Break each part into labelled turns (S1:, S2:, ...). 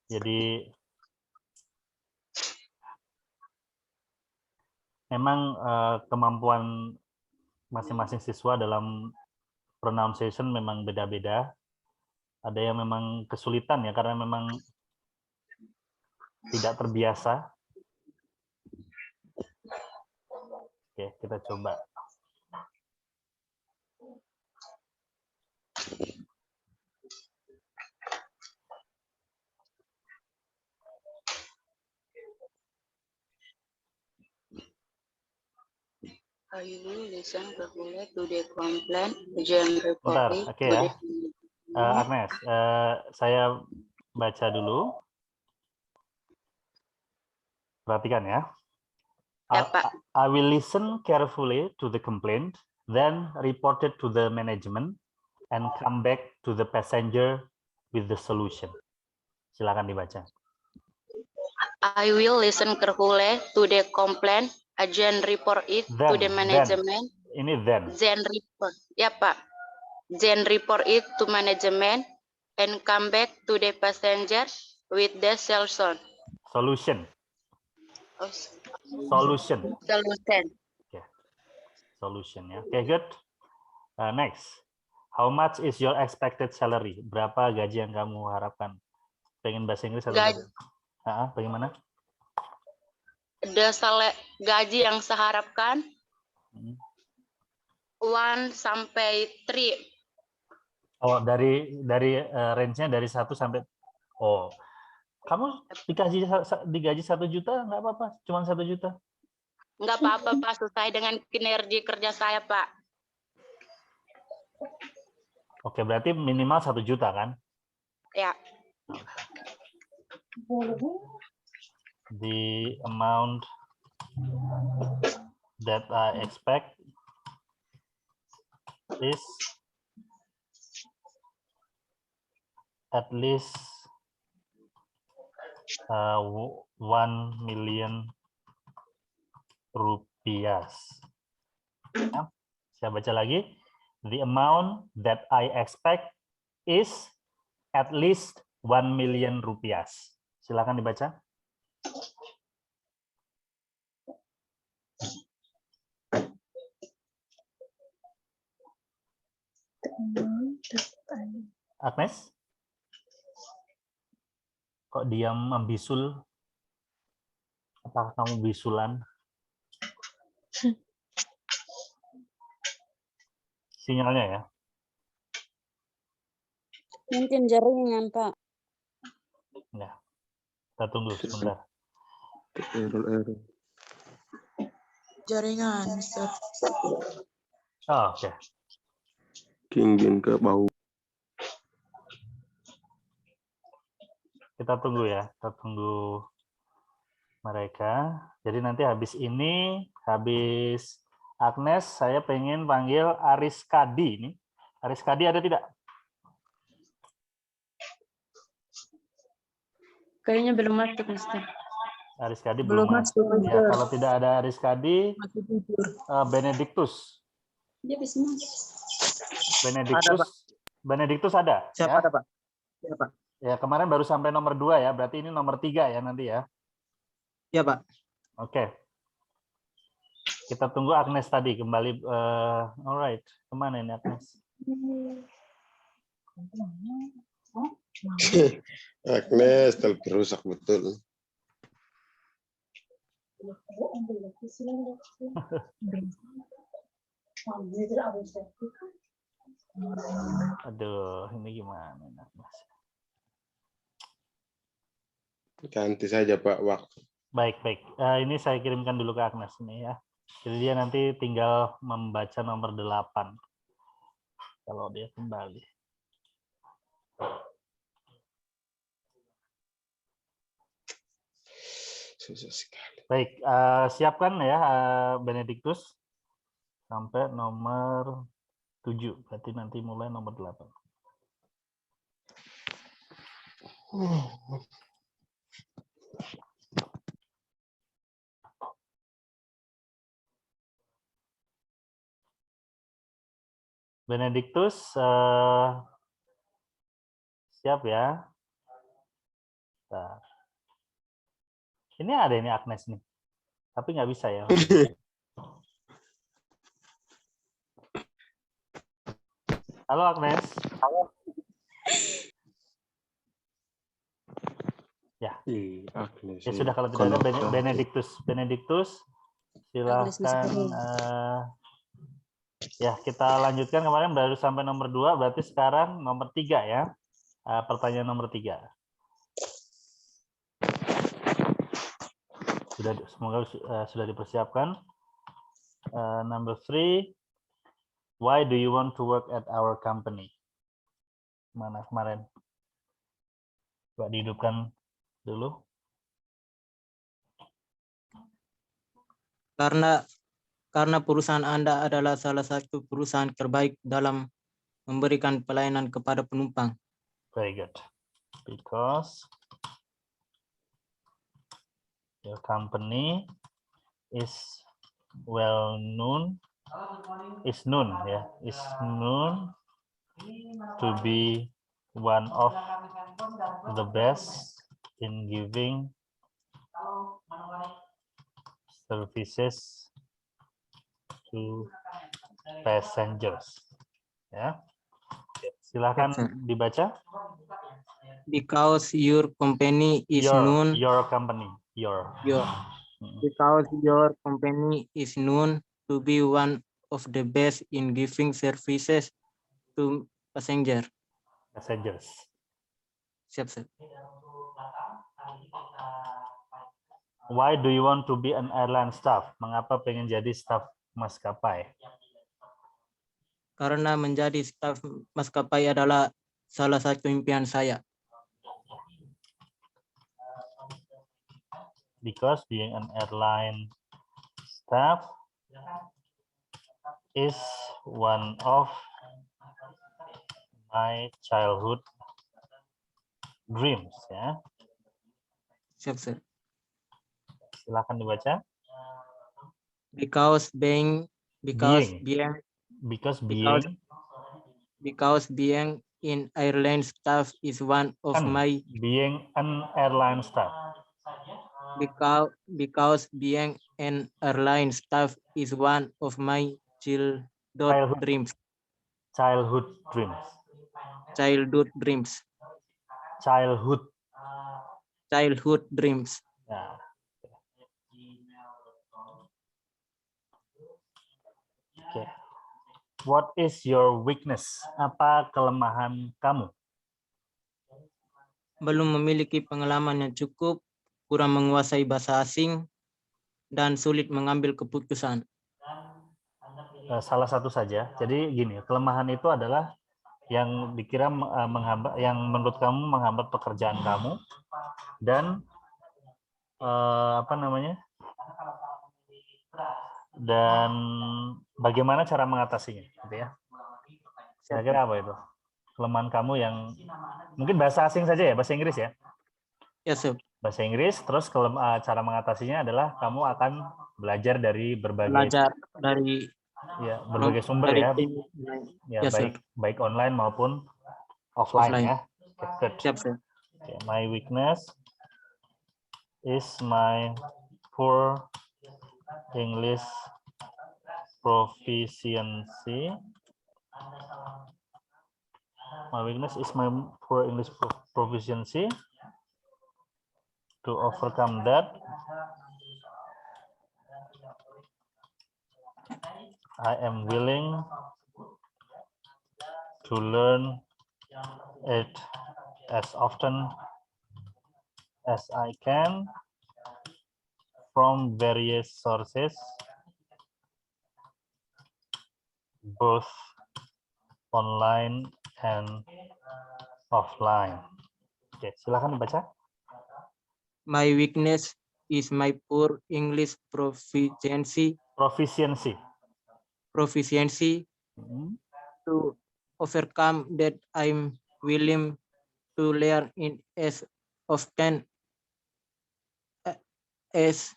S1: Jadi memang kemampuan masing-masing siswa dalam pronunciation memang beda-beda. Ada yang memang kesulitan ya karena memang tidak terbiasa. Oke, kita coba.
S2: I will listen carefully to the complaint agent
S1: Bentar,
S2: reporting
S1: oke ya. Agnes, saya baca dulu. Perhatikan ya.
S2: Ya, Pak.
S1: I will listen carefully to the complaint, then report it to the management, and come back to the passenger with the solution. Silakan dibaca.
S2: I will listen carefully to the complaint agent report it to the management.
S1: Ini then.
S2: Then report. Ya, Pak. Then report it to management and come back to the passenger with the solution.
S1: Solution.
S2: Oh,
S1: Solution.
S2: solution.
S1: Okay. Solution ya. Okay, good. Next. How much is your expected salary? Berapa gaji yang kamu harapkan? Pengen bahasa Inggris atau
S2: Gaji,
S1: bagaimana?
S2: gaji yang saya harapkan 1 sampai 3.
S1: Oh, dari range-nya dari 1 sampai kamu digaji 1 juta nggak apa-apa, cuma 1 juta.
S2: Nggak apa-apa, Pak, sesuai dengan kinerja kerja saya, Pak.
S1: Oke, berarti minimal 1 juta kan?
S2: Ya.
S1: The amount that I expect is at least 1 million rupiah. Ya, saya baca lagi. The amount that I expect is at least 1 million rupiah. Silakan dibaca. Agnes? Kok diam membisul? Apakah kamu bisulan? Sinyalnya ya?
S3: Mungkin jaringan, Pak.
S1: Ya. Kita tunggu sebentar.
S4: Jaringan, Mister.
S1: Oh, oke.
S5: Kingin ke bau.
S1: Kita tunggu ya. Kita tunggu mereka. Jadi nanti habis ini, habis Agnes, saya pengen panggil Ariskadi ini. Ariskadi ada tidak?
S3: Kayaknya belum masuk, Mister.
S1: Ariskadi belum masuk. Ya, kalau tidak ada Ariskadi, Benediktus.
S3: Dia bisa masuk.
S1: Benediktus ada?
S4: Siapa
S1: ya?
S4: ada, Pak? Siapa?
S1: Ya, kemarin baru sampai nomor 2 ya, berarti ini nomor 3 ya nanti ya.
S4: Ya, Pak.
S1: Oke. Kita tunggu Agnes tadi kembali. Alright, kemana ini Agnes?
S5: Agnes terperusak betul.
S1: Aduh, ini gimana Agnes?
S5: Ganti saja Pak waktu.
S1: Baik. Ini saya kirimkan dulu ke Agnes ini ya. Jadi dia nanti tinggal membaca nomor 8. Kalau dia kembali.
S5: Susah sekali.
S1: Baik, siapkan ya Benediktus sampai nomor 7. Berarti nanti mulai nomor 8. Benediktus siap ya? Bentar. Ini ada ini Agnes nih. Tapi nggak bisa ya. Halo Agnes. Ya.
S5: Agnes.
S1: Ya sudah, kalau tidak ada Benedictus. Benedictus,
S3: Agnes
S1: silahkan.
S3: masih
S1: Ya, kita lanjutkan, kemarin baru sampai nomor 2, berarti sekarang nomor 3 ya. Pertanyaan nomor 3. Semoga sudah dipersiapkan. Number 3, why do you want to work at our company? Mana kemarin? Coba dihidupkan dulu.
S4: Karena perusahaan Anda adalah salah satu perusahaan terbaik dalam memberikan pelayanan kepada penumpang.
S1: Very good. Because your company is well known, is known to be one of the best in giving services to passengers. Ya, silakan dibaca.
S4: Because your company is known.
S1: Your company.
S4: Because your company is known to be one of the best in giving services to passengers. Siap.
S1: Why do you want to be an airline staff? Mengapa pengen jadi staf maskapai?
S4: Karena menjadi staf maskapai adalah salah satu impian saya.
S1: Because being an airline staff is one of my childhood dreams. Ya.
S4: Siap, sir.
S1: Silakan dibaca.
S4: Because being in airline staff is one of my.
S1: Being an airline staff.
S4: Because being an airline staff is one of my childhood dreams.
S1: Childhood dreams. Ya. Okay. What is your weakness? Apa kelemahan kamu?
S4: Belum memiliki pengalaman yang cukup, kurang menguasai bahasa asing, dan sulit mengambil keputusan.
S1: Salah satu saja. Jadi gini, kelemahan itu adalah yang dikira menghambat, yang menurut kamu menghambat pekerjaan kamu, dan dan bagaimana cara mengatasinya, gitu ya. Kira-kira apa itu? Kelemahan kamu yang mungkin bahasa asing saja ya, bahasa Inggris ya?
S4: Yes, sir.
S1: Bahasa Inggris, terus cara mengatasinya adalah kamu akan belajar dari berbagai sumber ya. Ya,
S4: yes,
S1: baik online maupun offline. Ya. Good.
S4: Yep, sir.
S1: Okay, my weakness is my poor English proficiency. My weakness is my poor English proficiency. To overcome that, I am willing to learn it as often as I can from various sources, both online and offline. Oke, silakan dibaca.
S4: My weakness is my poor English proficiency. To overcome that, I'm willing to learn it as often as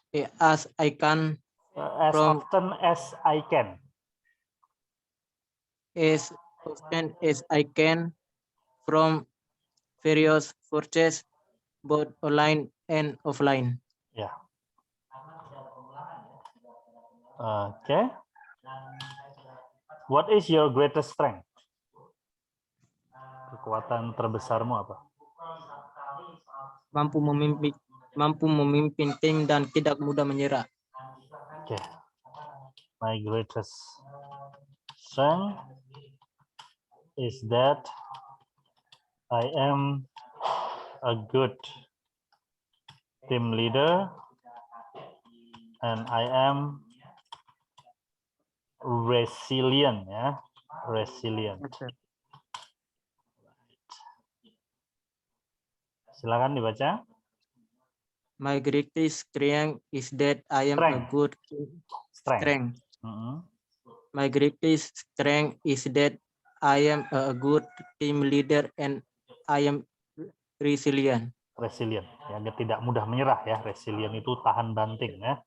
S4: I can.
S1: As often as I can.
S4: As often as I can from various sources, both online and offline.
S1: Ya. Oke. What is your greatest strength? Kekuatan terbesarmu apa?
S4: Mampu memimpin tim dan tidak mudah menyerah.
S1: Oke. My greatest strength is that I am a good team leader and I am resilient, ya. Resilient. Silakan dibaca.
S4: My greatest strength is that I am a
S1: Strength.
S4: good
S1: Strength.
S4: strength.
S1: Mm-mm.
S4: My greatest strength is that I am a good team leader and I am resilient.
S1: Resilient, ya, dia tidak mudah menyerah, ya. Resilient itu tahan banting, ya.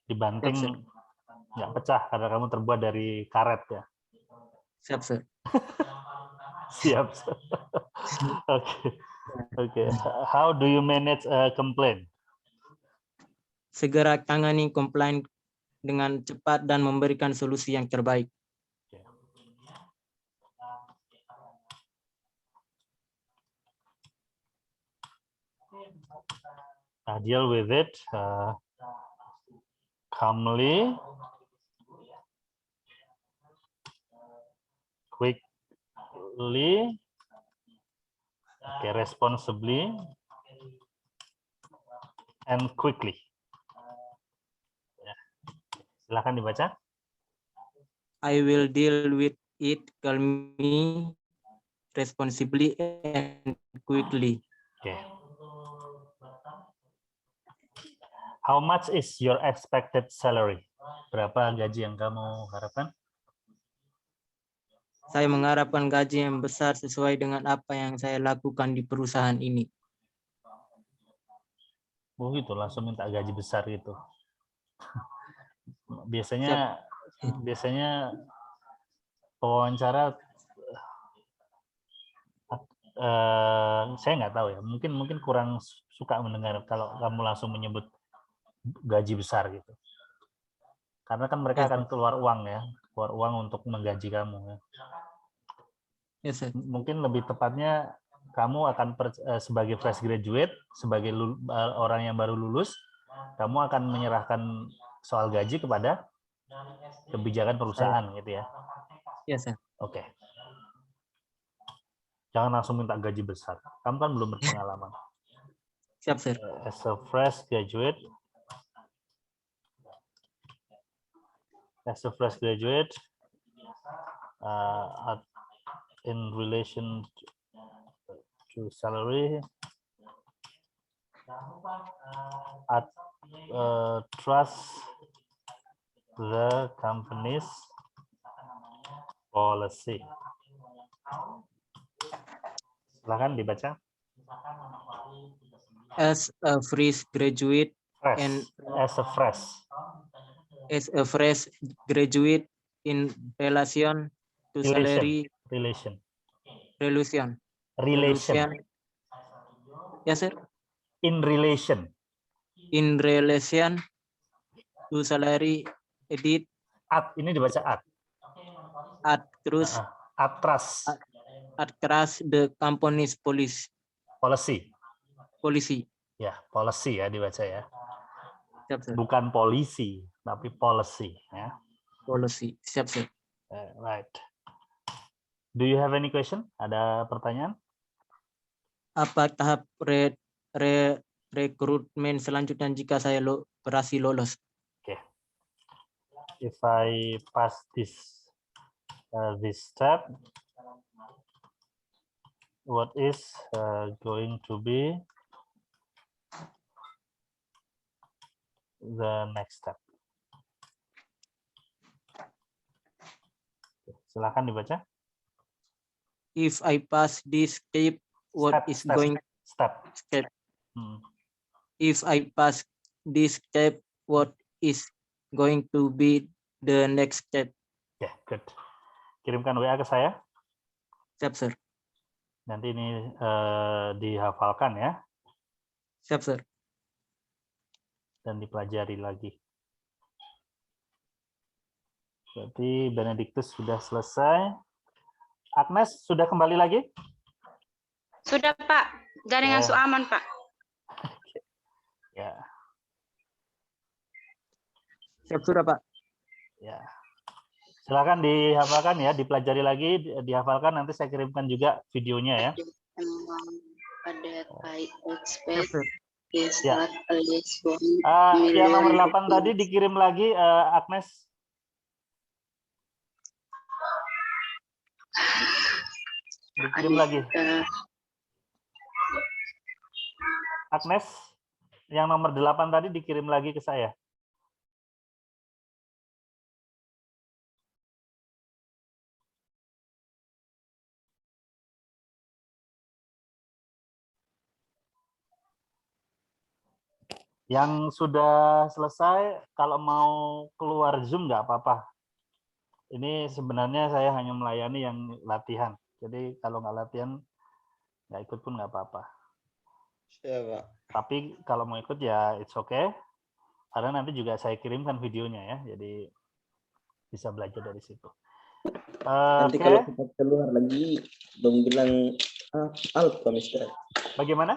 S1: Dibanting
S4: Siap, sir.
S1: nggak pecah karena kamu terbuat dari karet, ya.
S4: Siap, sir.
S1: Siap. Oke. Oke. How do you manage a complaint?
S4: Segera tangani komplain dengan cepat dan memberikan solusi yang terbaik.
S1: Deal with it calmly, quickly, responsibly, and quickly. Ya. Silakan dibaca.
S4: I will deal with it calmly, responsibly, and quickly.
S1: Okay. How much is your expected salary? Berapa gaji yang kamu harapkan?
S4: Saya mengharapkan gaji yang besar sesuai dengan apa yang saya lakukan di perusahaan ini.
S1: Oh gitu, langsung minta gaji besar gitu. Biasanya pewawancara saya nggak tahu ya. Mungkin kurang suka mendengar kalau kamu langsung menyebut gaji besar gitu. Karena kan mereka akan keluar uang untuk menggaji kamu. Ya.
S4: Yes, sir.
S1: Mungkin lebih tepatnya kamu akan sebagai fresh graduate, sebagai orang yang baru lulus, kamu akan menyerahkan soal gaji kepada kebijakan perusahaan gitu ya.
S4: Yes, sir.
S1: Oke. Jangan langsung minta gaji besar. Kamu kan belum berpengalaman.
S4: Siap, sir.
S1: As a fresh graduate, in relation to salary, trust the company's policy. Silakan dibaca.
S4: As a fresh graduate and
S1: As a fresh
S4: graduate in relation to salary
S1: relation.
S4: Yes, sir.
S1: In relation
S4: to salary edit
S1: ini dibaca
S4: trust the company's policy.
S1: Ya, policy ya dibaca ya.
S4: Siap, sir.
S1: Bukan polisi, tapi policy ya.
S4: Policy. Siap, sir.
S1: Right. Do you have any question? Ada pertanyaan?
S4: Apa tahap rekrutmen selanjutnya jika saya berhasil lolos?
S1: Okay. If I pass this step, what is going to be the next step? Silakan dibaca.
S4: If I pass this step, If I pass this step, what is going to be the next step?
S1: Yeah, good. Kirimkan WA ke saya.
S4: Siap, sir.
S1: Nanti ini dihafalkan ya.
S4: Siap, Sir.
S1: dan dipelajari lagi. Berarti Benedictus sudah selesai. Agnes sudah kembali lagi?
S2: Sudah, Pak. Jaringan
S1: Ya.
S2: su aman, Pak.
S1: Ya,
S4: Siap sudah, Pak.
S1: ya. Silakan dihafalkan ya, dipelajari lagi, dihafalkan. Nanti saya kirimkan juga videonya ya.
S2: That I
S4: Siap,
S2: expect
S4: Sir.
S2: is
S1: Ya.
S2: at least 1
S1: Yang nomor
S2: million
S1: 8 tadi
S2: rupees.
S1: dikirim lagi, Agnes. Dikirim lagi. Agnes, yang nomor 8 tadi dikirim lagi ke saya. Yang sudah selesai, kalau mau keluar Zoom nggak apa-apa. Ini sebenarnya saya hanya melayani yang latihan. Jadi kalau nggak latihan, nggak ikut pun nggak apa-apa.
S5: Siap, Pak.
S1: Tapi kalau mau ikut ya it's okay. Karena nanti juga saya kirimkan videonya ya. Jadi bisa belajar dari situ.
S6: Nanti
S1: Oke.
S6: kalau kita keluar lagi, dong bilang alfa, Mister.
S1: Bagaimana?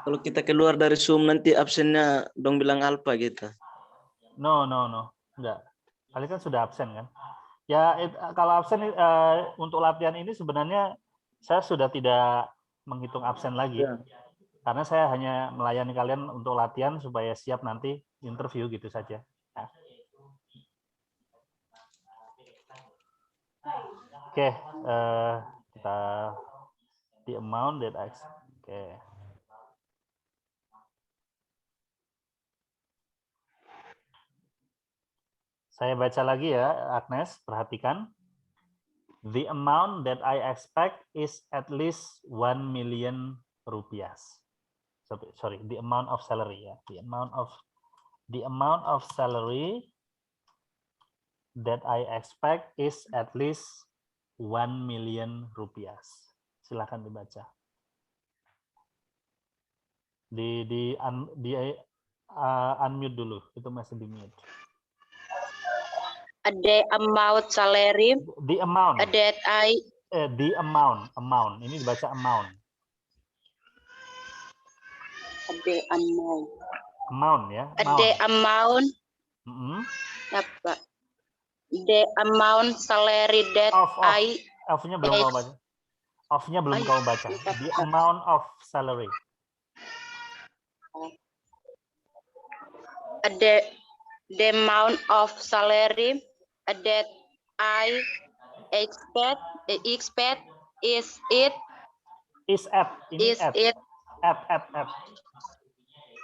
S6: Kalau kita keluar dari Zoom nanti absennya dong bilang alfa gitu.
S1: No. Enggak. Kalian kan sudah absen kan? Ya, kalau absen untuk latihan ini sebenarnya saya sudah tidak menghitung absen lagi.
S6: Ya.
S1: Karena saya hanya melayani kalian untuk latihan supaya siap nanti interview gitu saja. Ya. Oke, kita the amount that I oke. Saya baca lagi ya, Agnes, perhatikan. The amount that I expect is at least 1 million rupiah. Sorry, the amount of salary ya. The amount of salary that I expect is at least 1 million rupiah. Silakan dibaca. Unmute dulu, itu masih di mute.
S2: The amount salary
S1: The amount.
S2: that I
S1: The amount. Ini dibaca amount.
S2: the amount.
S1: Amount ya.
S2: The amount
S1: Mm-hmm.
S2: apa? The amount salary that I
S1: Of-nya belum kau baca. Of-nya belum kau baca. The amount of salary.
S2: The amount of salary that I expect is it
S1: Is at. Ini
S2: is
S1: at.
S2: it
S1: At.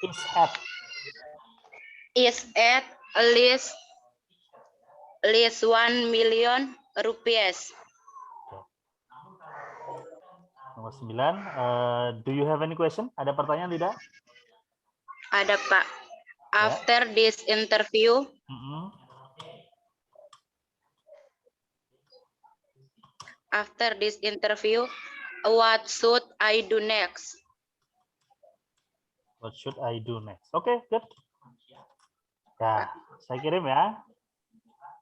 S1: Is at.
S2: is at least 1 million rupiah.
S1: Nomor 9. Do you have any question? Ada pertanyaan tidak?
S2: Ada, Pak. After this interview,
S1: Mm-hmm.
S2: what should I do next?
S1: What should I do next? Oke, good. Ya, saya kirim ya.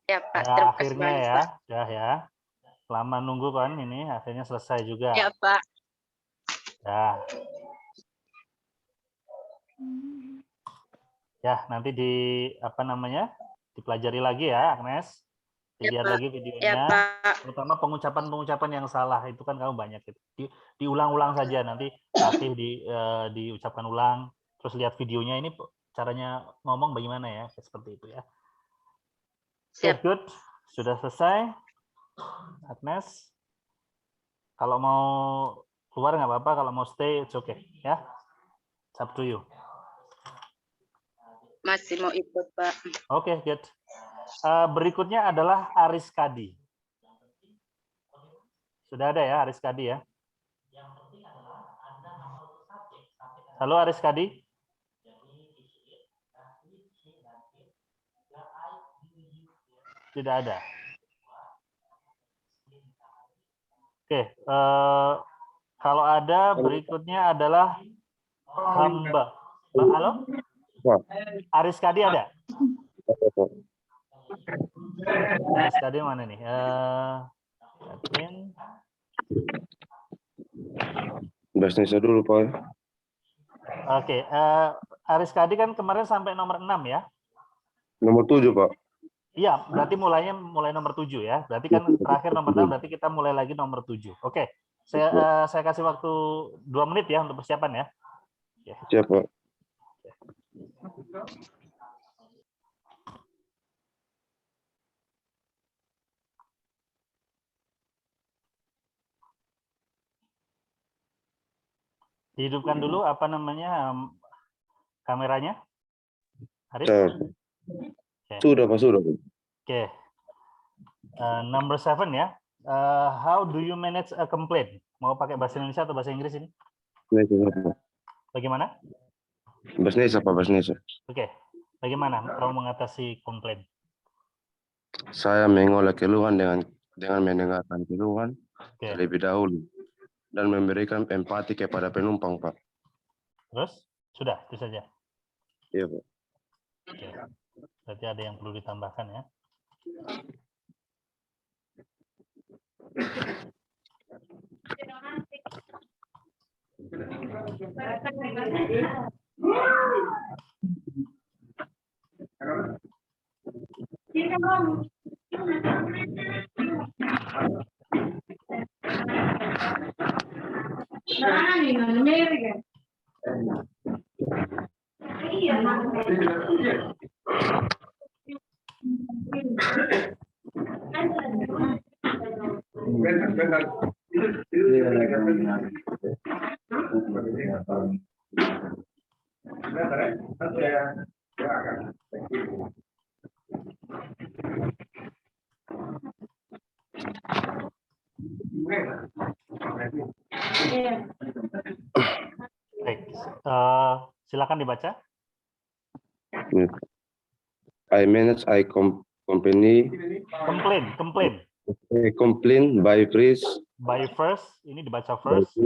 S2: Ya, Pak.
S1: Ya,
S2: Terima kasih
S1: akhirnya
S2: banyak,
S1: ya,
S2: Pak.
S1: udah ya. Lama nunggu kan ini, akhirnya selesai juga.
S2: Ya, Pak.
S1: Ya. Ya, nanti dipelajari lagi ya, Agnes. Dilihat
S2: Pak.
S1: lagi
S2: Ya,
S1: videonya.
S2: Pak.
S1: Terutama pengucapan yang salah itu kan kamu banyak itu. Diulang-ulang saja, nanti latih diucapkan ulang, terus lihat videonya ini caranya ngomong bagaimana ya, seperti itu ya. Oke,
S2: Siap.
S1: good. Sudah selesai. Agnes. Kalau mau keluar nggak apa-apa, kalau mau stay it's okay ya. It's up to you.
S2: Masih mau ikut, Pak.
S1: Oke, good. Berikutnya adalah Aris Kadi. Sudah ada ya Aris Kadi ya? Halo Aris Kadi. Tidak ada. Oke, kalau ada berikutnya adalah Hamba. Halo?
S7: Pak.
S1: Aris Kadi ada?
S7: Ada, Pak.
S1: Aris Kadi mana nih? Admin.
S7: Bahasa Indonesia dulu, Pak.
S1: Oke, Aris Kadi kan kemarin sampai nomor 6 ya?
S7: Nomor 7, Pak.
S1: Iya, berarti mulai nomor 7 ya. Berarti kan terakhir nomor 6, berarti kita mulai lagi nomor 7. Oke, saya kasih waktu 2 menit ya untuk persiapan ya.
S7: Siap, Pak.
S1: Dihidupkan dulu apa namanya kameranya. Aris?
S7: Sudah, Pak. Sudah, Pak.
S1: Oke. Number 7 ya. How do you manage a complaint? Mau pakai bahasa Indonesia atau bahasa Inggris ini? Bagaimana?
S7: Bahasa Indonesia, Pak. Bahasa Indonesia.
S1: Oke. Bagaimana kamu mengatasi komplain?
S7: Saya mengolah keluhan dengan mendengarkan keluhan
S1: Oke.
S7: terlebih dahulu dan memberikan empati kepada penumpang, Pak.
S1: Terus? Sudah, itu saja.
S7: Iya, Pak.
S1: Oke. Berarti ada yang perlu ditambahkan ya. Baik, silakan dibaca.
S7: I manage company
S1: Complain.
S7: by first
S1: By first, ini dibaca first.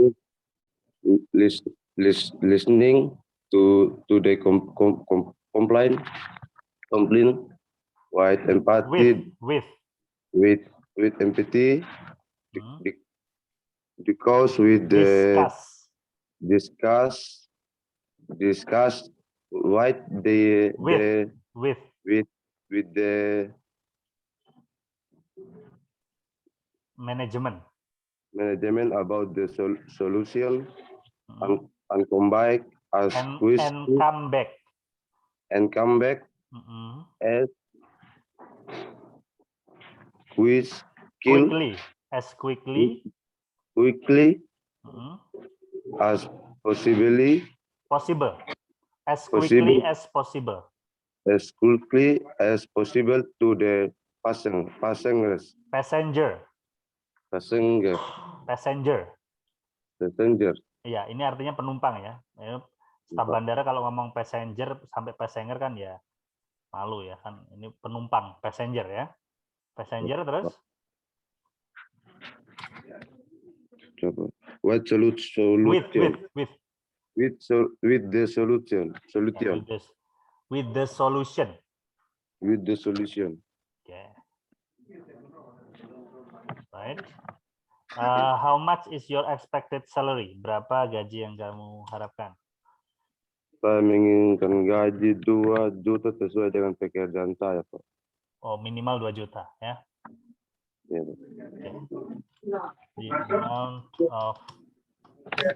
S7: listening to the complaint with empathy with empathy because with the discuss what with the
S1: management
S7: about the solution and come back as quick
S1: and come back
S7: as
S1: quickly
S7: as
S1: quickly as possible to the passenger. Iya, ini artinya penumpang ya. Staf bandara kalau ngomong passenger sampai passenger kan ya malu ya kan. Ini penumpang, passenger ya. Passenger terus?
S7: What solution? With the solution.
S1: With the solution. Okay. Right. How much is your expected salary? Berapa gaji yang kamu harapkan?
S7: Saya menginginkan gaji 2 juta sesuai dengan pekerjaan saya, Pak.
S1: Oh, minimal 2 juta ya.
S7: Ya,
S1: Okay. The amount of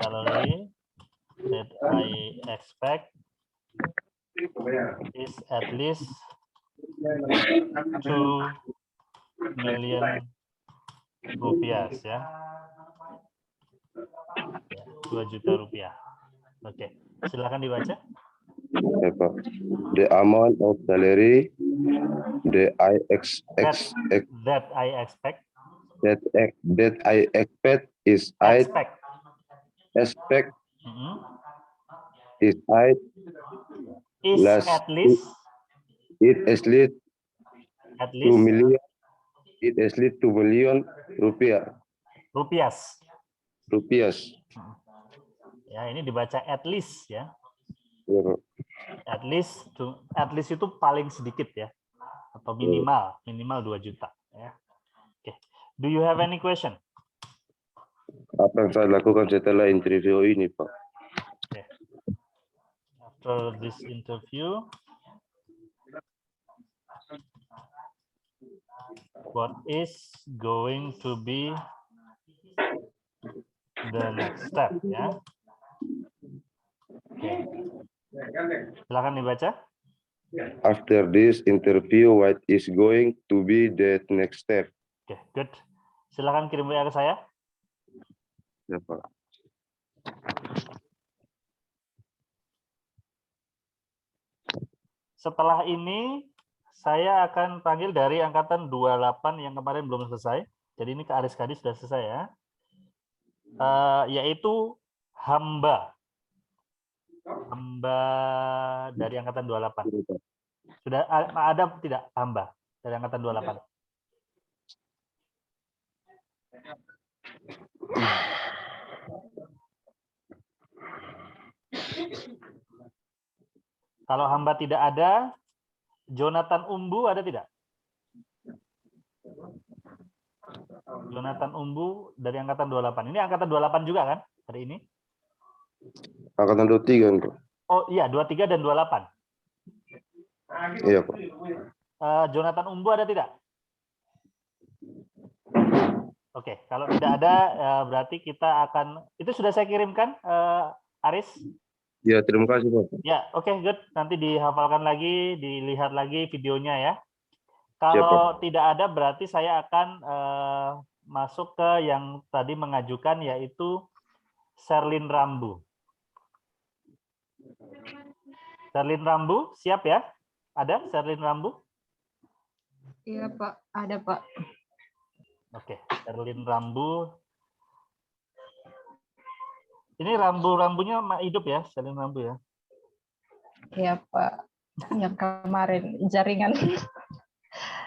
S1: salary that I expect is at least 2 million rupiah ya. 2 juta rupiah. Oke, silakan dibaca.
S7: Ya, Pak. The amount of salary that I expect is
S1: at least
S7: 2 million. It is at least 2 million rupiah.
S1: Rupiah.
S7: Rupiah.
S1: Ya. Ya, ini dibaca at least ya.
S7: Ya, Pak.
S1: At least itu paling sedikit ya. Atau minimal 2 juta ya. Oke. Do you have any question?
S7: Apa yang saya lakukan setelah interview ini, Pak?
S1: Okay. After this interview, what is going to be the next step ya? Oke. Silakan dibaca.
S7: After this interview, what is going to be the next step?
S1: Oke, good. Silakan kirim WA ke saya.
S7: Ya, Pak.
S1: Setelah ini saya akan panggil dari angkatan 28 yang kemarin belum selesai. Jadi ini ke Aris Kadi sudah selesai ya. Yaitu hamba. Hamba dari angkatan 28. Sudah ada tidak hamba dari angkatan 28? Kalau hamba tidak ada, Jonathan Umbu ada tidak? Jonathan Umbu dari angkatan 28. Ini angkatan 28 juga kan hari ini?
S7: Angkatan 23, Pak.
S1: Oh iya, 23 dan 28.
S7: Iya, Pak.
S1: Jonathan Umbu ada tidak? Oke, kalau tidak ada berarti kita akan, itu sudah saya kirimkan, Aris?
S7: Ya, terima kasih, Pak.
S1: Ya, oke, good. Nanti dihafalkan lagi, dilihat lagi videonya ya.
S7: Siap,
S1: Kalau tidak ada berarti saya akan masuk ke yang tadi mengajukan yaitu Sherlyn Rambu. Sherlyn Rambu, siap ya? Ada Sherlyn Rambu?
S3: Iya Pak, ada Pak.
S1: Oke, Sherlyn Rambu. Ini rambu-rambunya hidup ya, Sherlyn Rambu ya?
S3: Iya Pak. Yang kemarin jaringan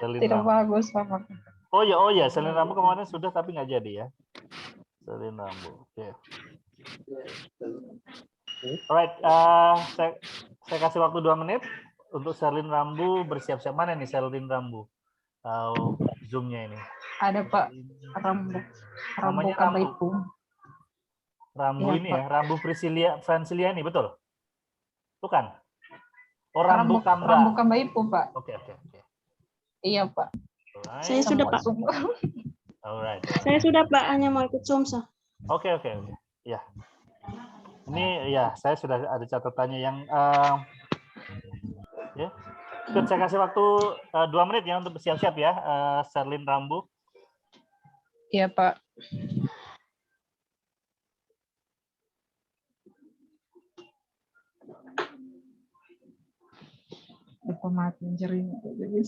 S1: Sherlyn
S3: tidak
S1: Rambu.
S3: bagus Pak.
S1: Oh ya, Sherlyn Rambu kemarin sudah tapi nggak jadi ya. Sherlyn Rambu. Oke. Alright, saya kasih waktu 2 menit untuk Sherlyn Rambu bersiap-siap. Mana nih Sherlyn Rambu? Zoom-nya ini.
S3: Ada Pak. Rambu
S1: Namanya
S3: Kamba
S1: Rambu.
S3: itu.
S1: Rambu
S3: Iya,
S1: ini
S3: Pak.
S1: ya, Rambu Francilia ini betul? Bukan? Oh, Rambu Kamba.
S3: Rambu Kamba itu Pak.
S1: Oke.
S3: Iya Pak.
S1: Alright.
S8: Saya sudah, Pak.
S1: Alright.
S8: Saya sudah, Pak. Hanya mau ikut Zoom, sah.
S1: Oke. Ya. Ini ya, saya sudah ada catatannya yang ya. Good, saya kasih waktu 2 menit ya untuk bersiap-siap ya, Sherlyn Rambu.
S3: Iya Pak. Mati jaringan jadi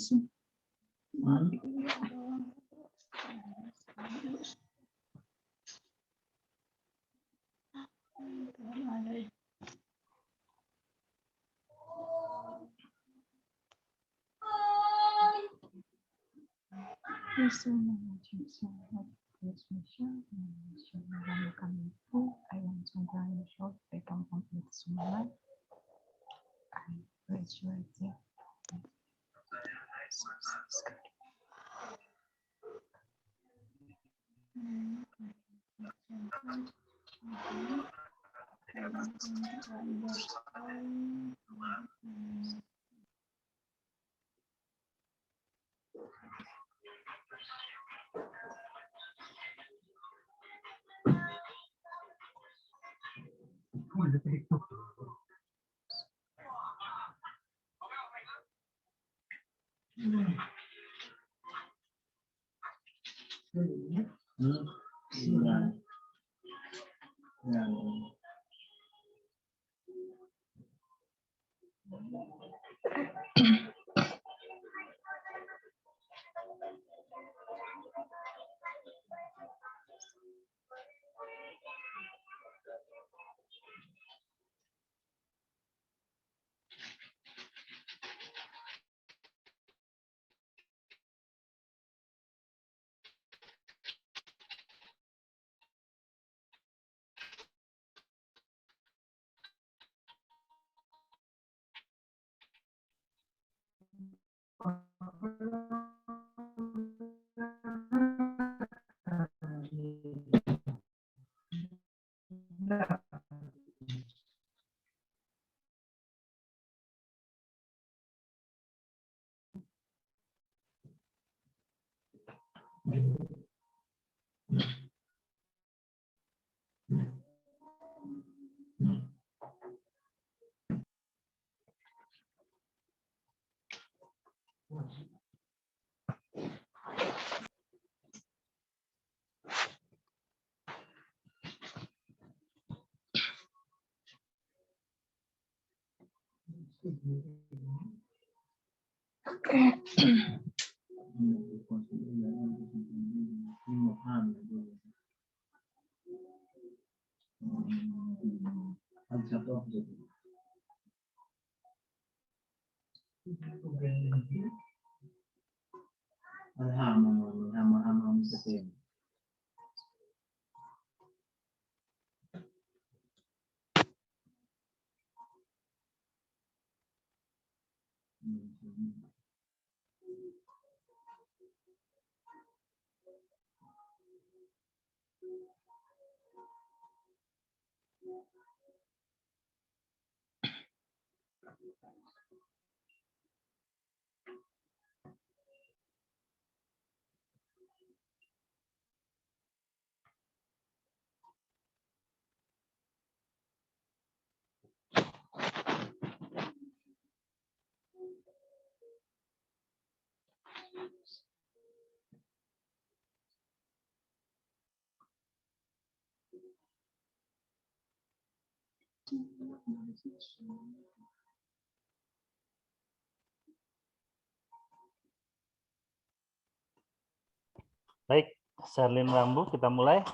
S1: Baik, Sherlyn Rambu, kita mulai.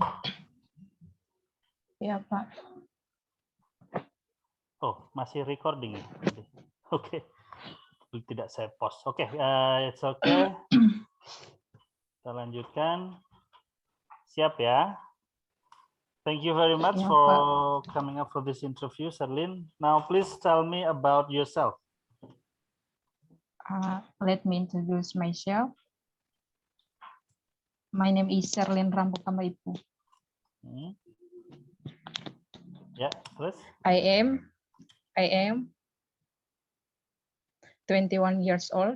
S3: Ya, Pak.
S1: Oh, masih recording ya? Oke. Tidak saya post. Oke, it's okay. Kita lanjutkan. Siap ya? Thank you very much
S3: Ya,
S1: for
S3: Pak.
S1: coming up for this interview, Sherlyn. Now, please tell me about yourself.
S3: Let me introduce myself. My name is Sherlyn Rambu Kambaipu.
S1: Ya, terus?
S3: I am 21 years old.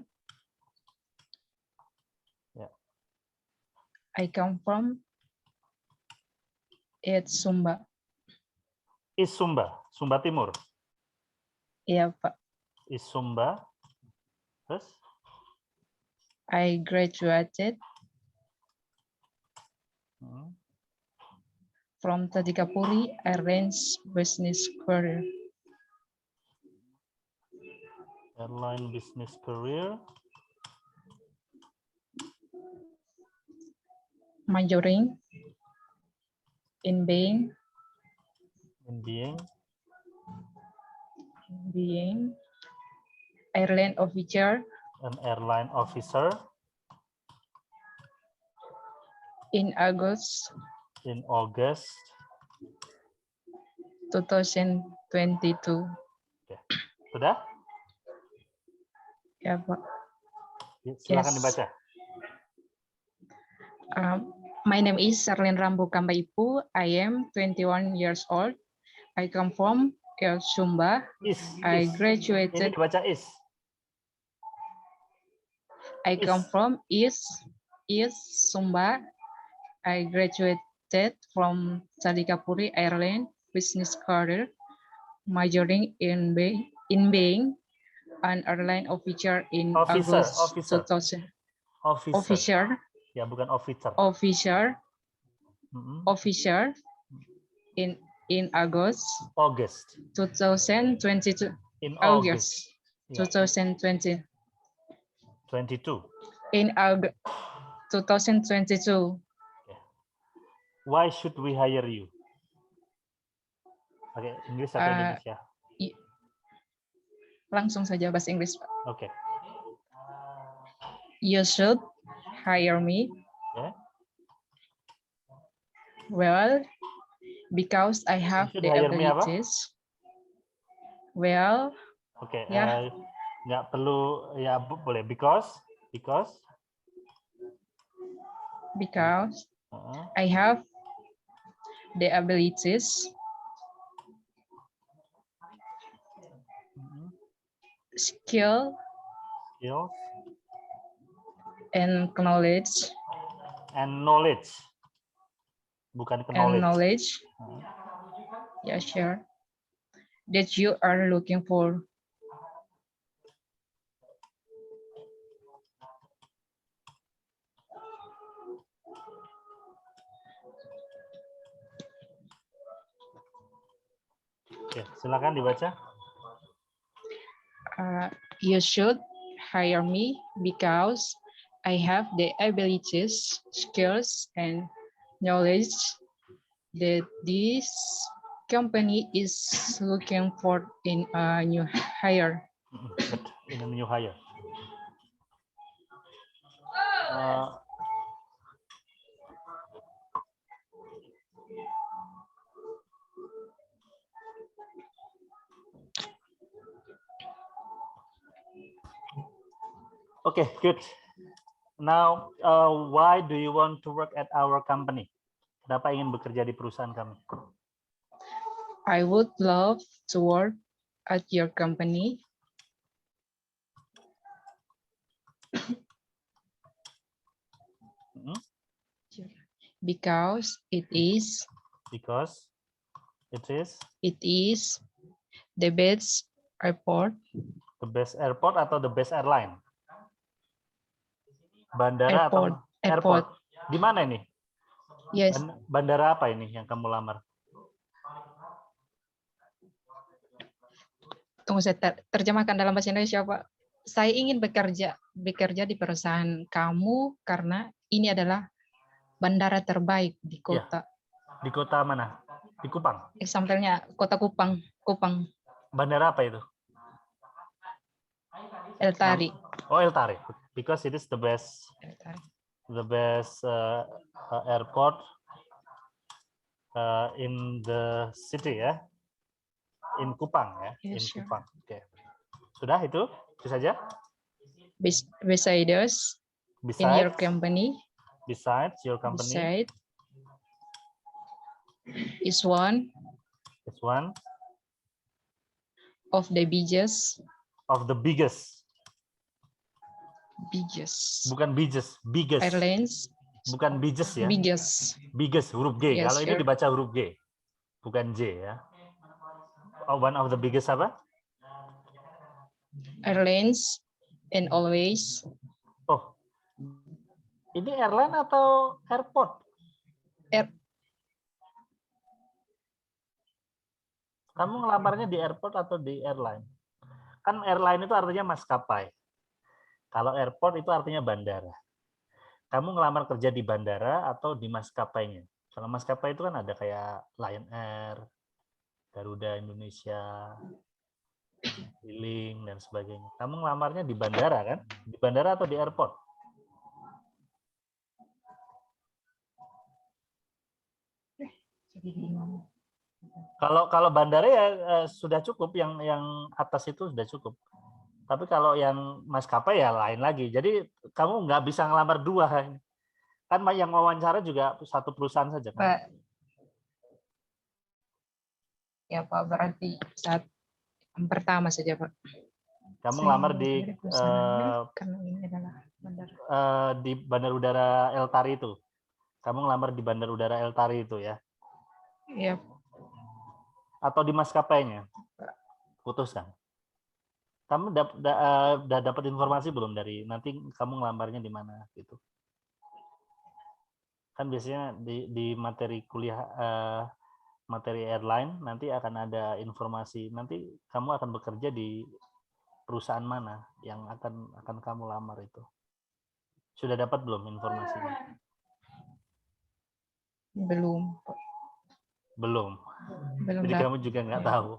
S1: Yeah.
S3: I come from Sumba.
S1: Is Sumba, Sumba Timur.
S3: Iya, Pak.
S1: Is Sumba. Terus?
S3: I graduated from Tadikapuri Airlines Business Career.
S1: Airline business career.
S3: Majoring in being airline officer.
S1: An airline officer.
S3: In August 2022.
S1: Oke. Sudah?
S3: Ya, Pak.
S1: Silakan
S3: Yes.
S1: dibaca.
S3: My name is Sherlyn Rambu Kambaipu. I am 21 years old. I come from Sumba. I
S1: Ini
S3: graduated.
S1: dibaca is.
S3: I come from East Sumba. I graduated from Tadikapuri Airline Business Career, majoring in being an airline officer in August 2000. Officer.
S1: Ya, bukan officer.
S3: Officer in August 2022.
S1: In
S3: August
S1: Yeah.
S3: 2020.
S1: 22.
S3: In August 2022.
S1: Why should we hire you? Oke, Inggris atau Indonesia?
S3: Langsung saja bahasa Inggris, Pak.
S1: Oke.
S3: You should hire me.
S1: Yeah.
S3: Well, because I have the abilities. Well,
S1: Oke,
S3: ya.
S1: Nggak perlu, ya boleh. Because I
S3: the abilities, skill,
S1: Skills
S3: and knowledge,
S1: and knowledge. Bukan
S3: and
S1: knowledge.
S3: knowledge. Yeah, sure. That you are looking for.
S1: Oke, silakan dibaca.
S3: You should hire me because I have the abilities, skills, and knowledge that this company is looking for in a new hire.
S1: But in a new hire. Okay, good. Now, why do you want to work at our company? Kenapa ingin bekerja di perusahaan kami?
S3: I would love to work at your company because it is the best airport.
S1: The best airport atau the best airline? Bandara
S3: Airport.
S1: atau airport? Di mana ini?
S3: Yes.
S1: Bandara apa ini yang kamu lamar?
S3: Tunggu, saya terjemahkan dalam bahasa Indonesia, Pak. Saya ingin bekerja di perusahaan kamu karena ini adalah bandara terbaik di kota.
S1: Di kota mana? Di Kupang?
S3: Example-nya kota Kupang.
S1: Bandara apa itu?
S3: Eltari.
S1: Oh, Eltari. Because it is the best airport in the city ya. In Kupang ya.
S3: Yes,
S1: in
S3: sure.
S1: Kupang. Oke. Sudah itu saja.
S3: Besides your company.
S1: Besides your company.
S3: Beside is one of the biggest.
S1: Bukan biggest.
S3: Airlines.
S1: Bukan biggest ya. Biggest huruf G.
S3: Yes,
S1: kalau
S3: sure.
S1: ini dibaca huruf G. Bukan J ya. Oh, one of the biggest apa?
S3: Airlines and always.
S1: Oh. Ini airline atau airport? Kamu ngelamarnya di airport atau di airline? Kan airline itu artinya maskapai. Kalau airport itu artinya bandara. Kamu ngelamar kerja di bandara atau di maskapainya? Kalau maskapai itu kan ada kayak Lion Air, Garuda Indonesia, Wueling, dan sebagainya. Kamu ngelamarnya di bandara kan? Di bandara atau di airport? Kalau bandara ya sudah cukup, yang atas itu sudah cukup. Tapi kalau yang maskapai ya lain lagi. Jadi kamu nggak bisa ngelamar dua. Kan yang wawancara juga satu perusahaan saja. Kan?
S3: Pak. Ya Pak, berarti saat yang pertama saja Pak.
S1: Kamu ngelamar di
S3: karena ini adalah
S1: di Bandar Udara Eltari itu. Kamu ngelamar di Bandar Udara Eltari itu ya?
S3: Iya.
S1: Atau di maskapainya? Putuskan. Kamu udah dapat informasi belum dari nanti kamu ngelamarnya di mana gitu? Kan biasanya di materi kuliah materi airline nanti akan ada informasi, nanti kamu akan bekerja di perusahaan mana yang akan kamu lamar itu. Sudah dapat belum informasinya? Belum. Jadi
S3: dapat.
S1: kamu juga nggak tahu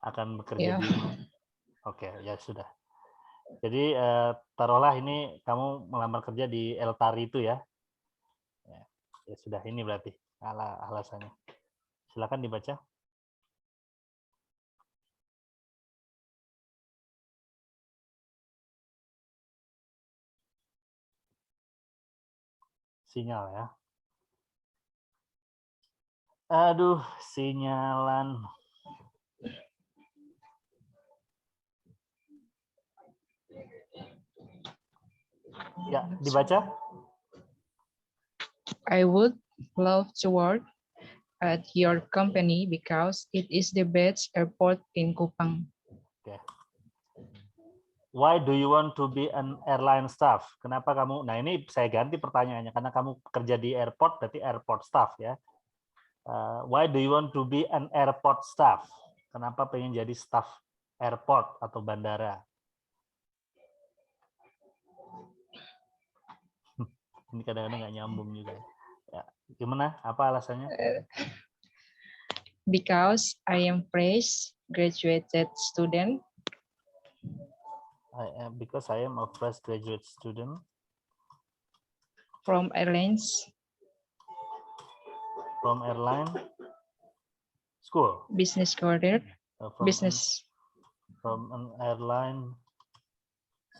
S1: akan bekerja di mana. Oke, ya sudah. Jadi taruhlah ini kamu melamar kerja di Eltari itu ya. Ya sudah, ini berarti alasannya. Silakan dibaca. Sinyal ya. Aduh, sinyalan. Ya, dibaca.
S3: I would love to work at your company because it is the best airport in Kupang.
S1: Oke. Why do you want to be an airline staff? Kenapa kamu? Nah, ini saya ganti pertanyaannya karena kamu kerja di airport, berarti airport staff ya. Why do you want to be an airport staff? Kenapa pengen jadi staff airport atau bandara? Ini kadang-kadang nggak nyambung juga. Ya, gimana? Apa alasannya?
S3: Because I am fresh graduated student
S1: Because I am a fresh graduate student
S3: from airlines
S1: from airline school.
S3: business career
S1: From an airline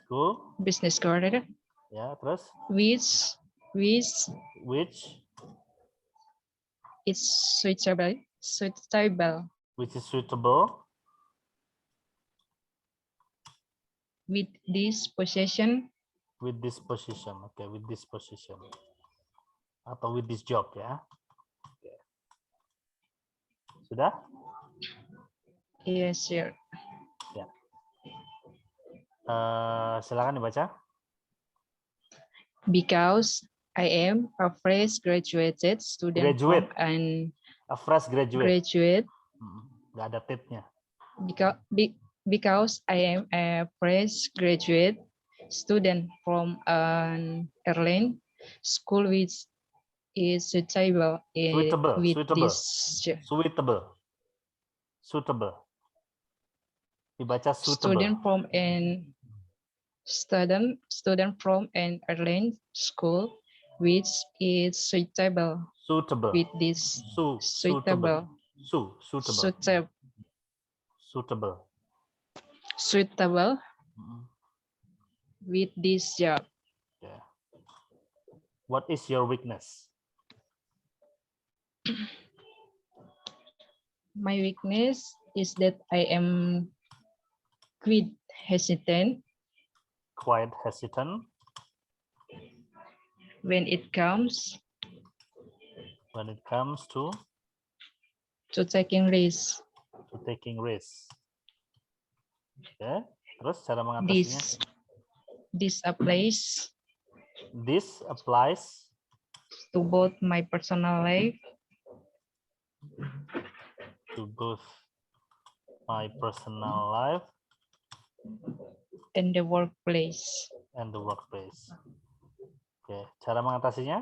S1: school.
S3: business career
S1: Ya, terus
S3: which
S1: which
S3: is suitable
S1: which is suitable
S3: with this position
S1: with this position. Oke, with this position. Atau with this job ya. Oke. Sudah?
S3: yes sir.
S1: Ya. Silakan dibaca.
S3: Because I am a fresh graduated student
S1: Graduate.
S3: from an
S1: A fresh graduate.
S3: graduate
S1: Nggak ada titnya.
S3: because I am a fresh graduate student from an airline school which is suitable with this job.
S1: Suitable. Dibaca suitable.
S3: Student from an airline school which is suitable with this
S1: Suitable.
S3: suitable with this job.
S1: Yeah. What is your weakness?
S3: My weakness is that I am quite hesitant when it comes to taking risks.
S1: Oke, terus cara mengatasinya?
S3: This applies to both my personal life and the workplace.
S1: Oke, cara mengatasinya?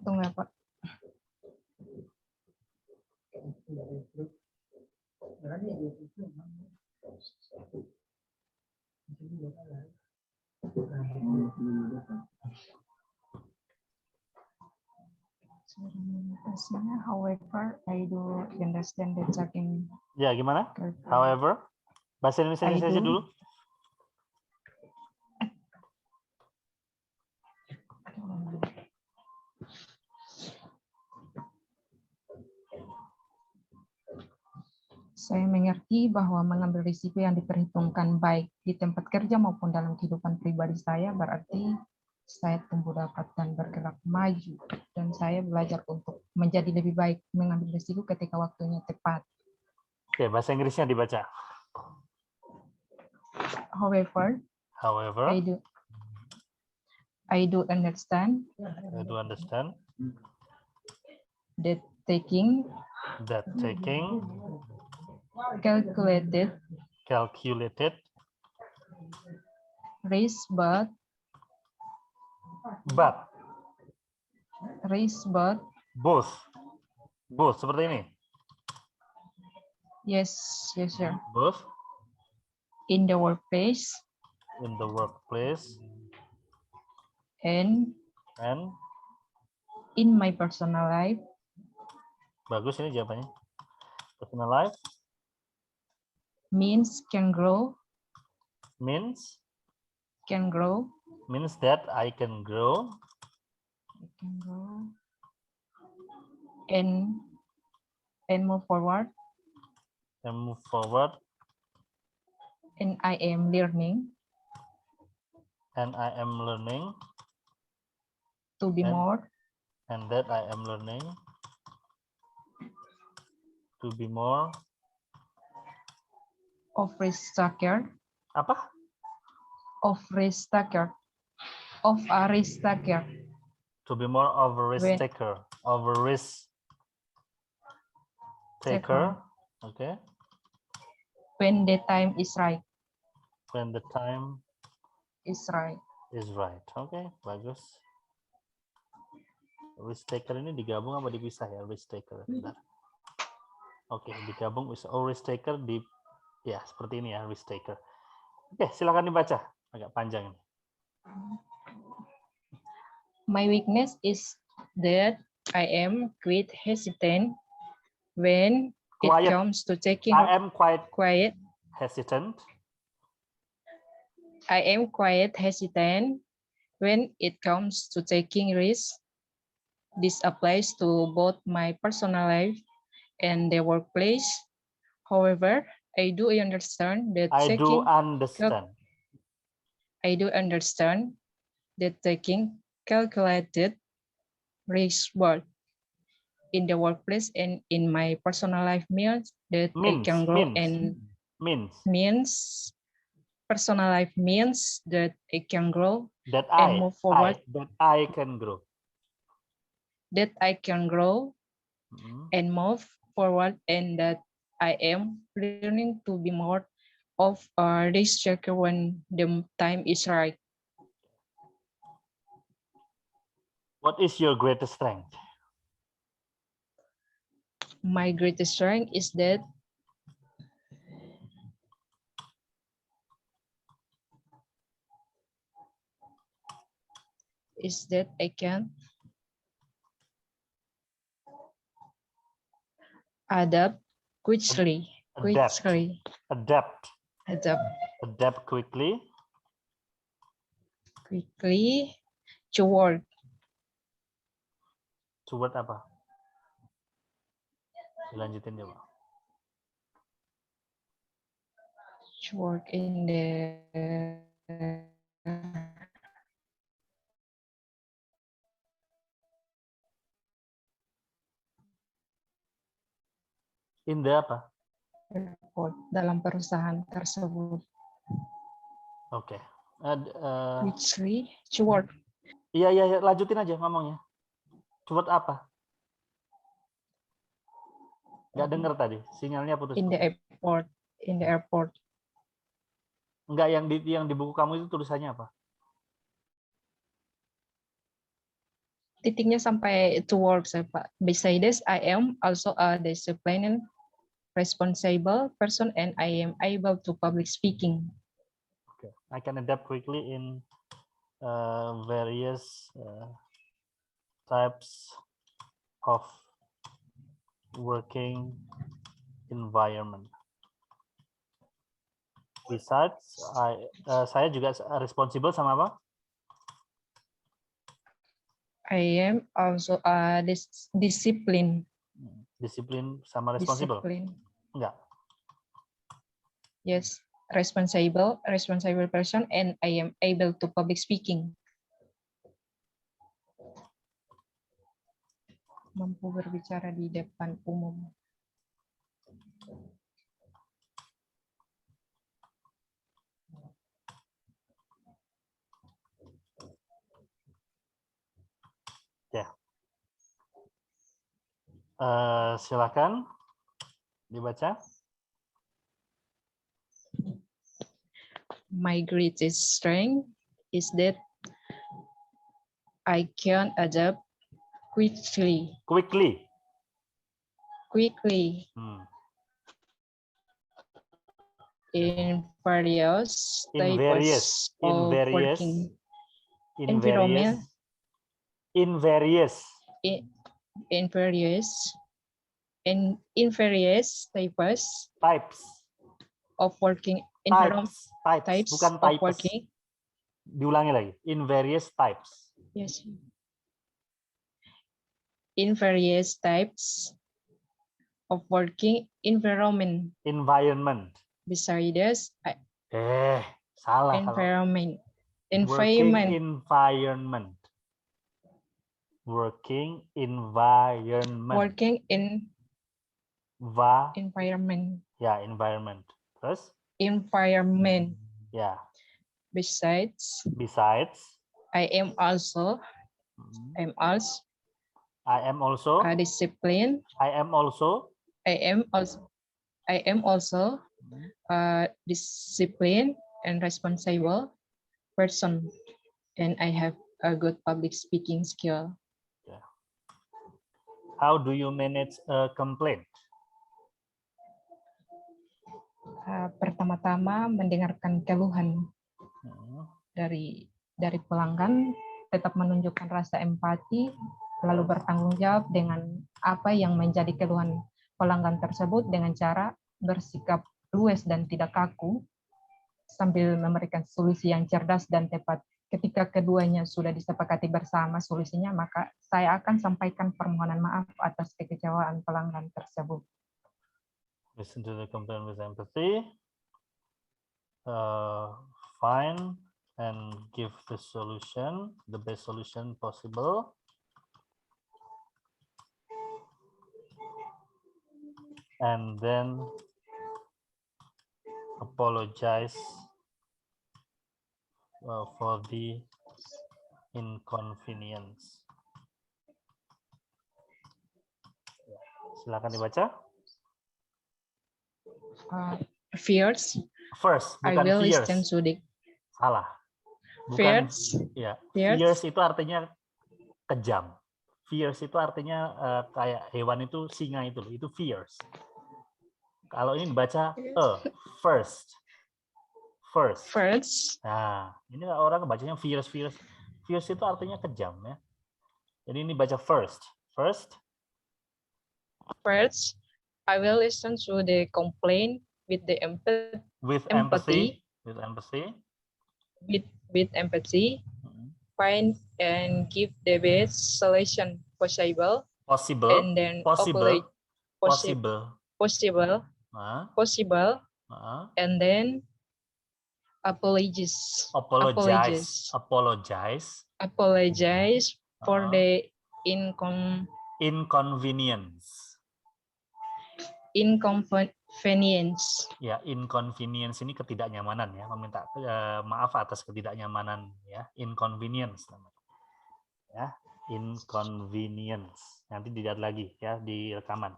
S3: Tunggu ya, Pak. However, I do understand the talking.
S1: Ya, gimana? However, bahasa Indonesia saja dulu.
S3: Saya mengerti bahwa mengambil risiko yang diperhitungkan baik di tempat kerja maupun dalam kehidupan pribadi saya berarti saya tumbuh dapat dan bergerak maju, dan saya belajar untuk menjadi lebih baik mengambil risiko ketika waktunya tepat.
S1: Oke, bahasa Inggrisnya dibaca.
S3: However, I do understand that taking calculated risk, but
S1: both seperti ini.
S3: Yes sir.
S1: Both
S3: in the workplace and in my personal life.
S1: Bagus ini jawabannya. Personal life
S3: means can grow can grow.
S1: means that I can grow
S3: I can grow. And move forward.
S1: and move forward,
S3: And I am learning
S1: and I am learning,
S3: to be
S1: And-
S3: more
S1: and that I am learning to be more
S3: of risk taker.
S1: apa?
S3: Of risk taker. Of a risk taker.
S1: To be more of a risk
S3: When-
S1: taker, of a risk taker. Okay,
S3: When the time is right.
S1: when the time
S3: Is right.
S1: is right. Oke, bagus. Risk taker ini digabung apa dipisah ya? Risk taker. Bentar. Oke, digabung with risk taker di ya seperti ini ya, risk taker. Oke, silakan dibaca. Agak panjang ini.
S3: My weakness is that I am quite hesitant when it
S1: Quiet.
S3: comes to taking
S1: I am quite
S3: quiet.
S1: hesitant
S3: I am quite hesitant when it comes to taking risks. This applies to both my personal life and the workplace. However, I do understand that
S1: I do understand
S3: taking calculated risks both in the workplace and in my personal life means that I can grow and means personal life means that I can grow
S1: that
S3: and move forward.
S1: that I can grow.
S3: That I can grow
S1: Mhm.
S3: and move forward, and that I am learning to be more of a risk taker when the time is right.
S1: What is your greatest strength?
S3: My greatest strength is that I can adapt quickly.
S1: Adapt quickly
S3: Toward
S1: apa? Dilanjutin coba.
S3: toward in the
S1: In the apa?
S3: airport, dalam perusahaan tersebut.
S1: Oke.
S3: Quickly toward
S1: Iya, lanjutin aja ngomongnya. Toward apa? Nggak dengar tadi, sinyalnya putus.
S3: in the airport.
S1: Enggak, yang di buku kamu itu tulisannya apa?
S3: Titiknya sampai toward saya Pak. Besides, I am also a disciplined, responsible person and I am able to public speaking.
S1: Okay. I can adapt quickly in various types of working environment. Besides, saya juga responsible sama apa?
S3: I am also a discipline.
S1: Disiplin sama responsible? Enggak.
S3: Yes, responsible person and I am able to public speaking. Mampu berbicara di depan umum.
S1: Ya. Silakan dibaca.
S3: My greatest strength is that I can adapt quickly. In various types of working environment. In various types of working environment.
S1: Types, bukan types.
S3: Working
S1: Diulangi lagi. In various types.
S3: Yes. In various types of working environment.
S1: Environment.
S3: Besides,
S1: Salah kalau
S3: environment.
S1: working
S3: Environment.
S1: environment. Working environment.
S3: Working in environment.
S1: Ya, environment. Terus?
S3: Environment.
S1: Ya.
S3: Besides,
S1: I am also
S3: disciplined. I am also disciplined and responsible person, and I have a good public speaking skill.
S1: How do you manage a complaint?
S3: Pertama-tama mendengarkan keluhan dari pelanggan, tetap menunjukkan rasa empati, lalu bertanggung jawab dengan apa yang menjadi keluhan pelanggan tersebut dengan cara bersikap luwes dan tidak kaku, sambil memberikan solusi yang cerdas dan tepat. Ketika keduanya sudah disepakati bersama solusinya, maka saya akan sampaikan permohonan maaf atas kekecewaan pelanggan tersebut.
S1: Listen to the complaint with empathy. Find and give the solution, the best solution possible. And then apologize for the inconvenience. Silakan dibaca.
S3: First,
S1: Bukan
S3: I will
S1: fierce.
S3: listen to the
S1: Salah. Bukan.
S3: Fierce.
S1: Ya.
S3: Fierce.
S1: Fierce itu artinya kejam. Fierce itu artinya kayak hewan itu singa itu loh. Itu fierce. Kalau ini dibaca first. Nah, ini orang bacanya fierce. Fierce itu artinya kejam ya. Jadi ini baca first. First,
S3: I will listen to the complaint with the empathy. Find and give the best solution possible. And then
S1: possible.
S3: And then apologize for the
S1: inconvenience. Ya, inconvenience ini ketidaknyamanan ya, meminta maaf atas ketidaknyamanan ya, inconvenience namanya. Ya, inconvenience. Nanti dilihat lagi ya di rekaman.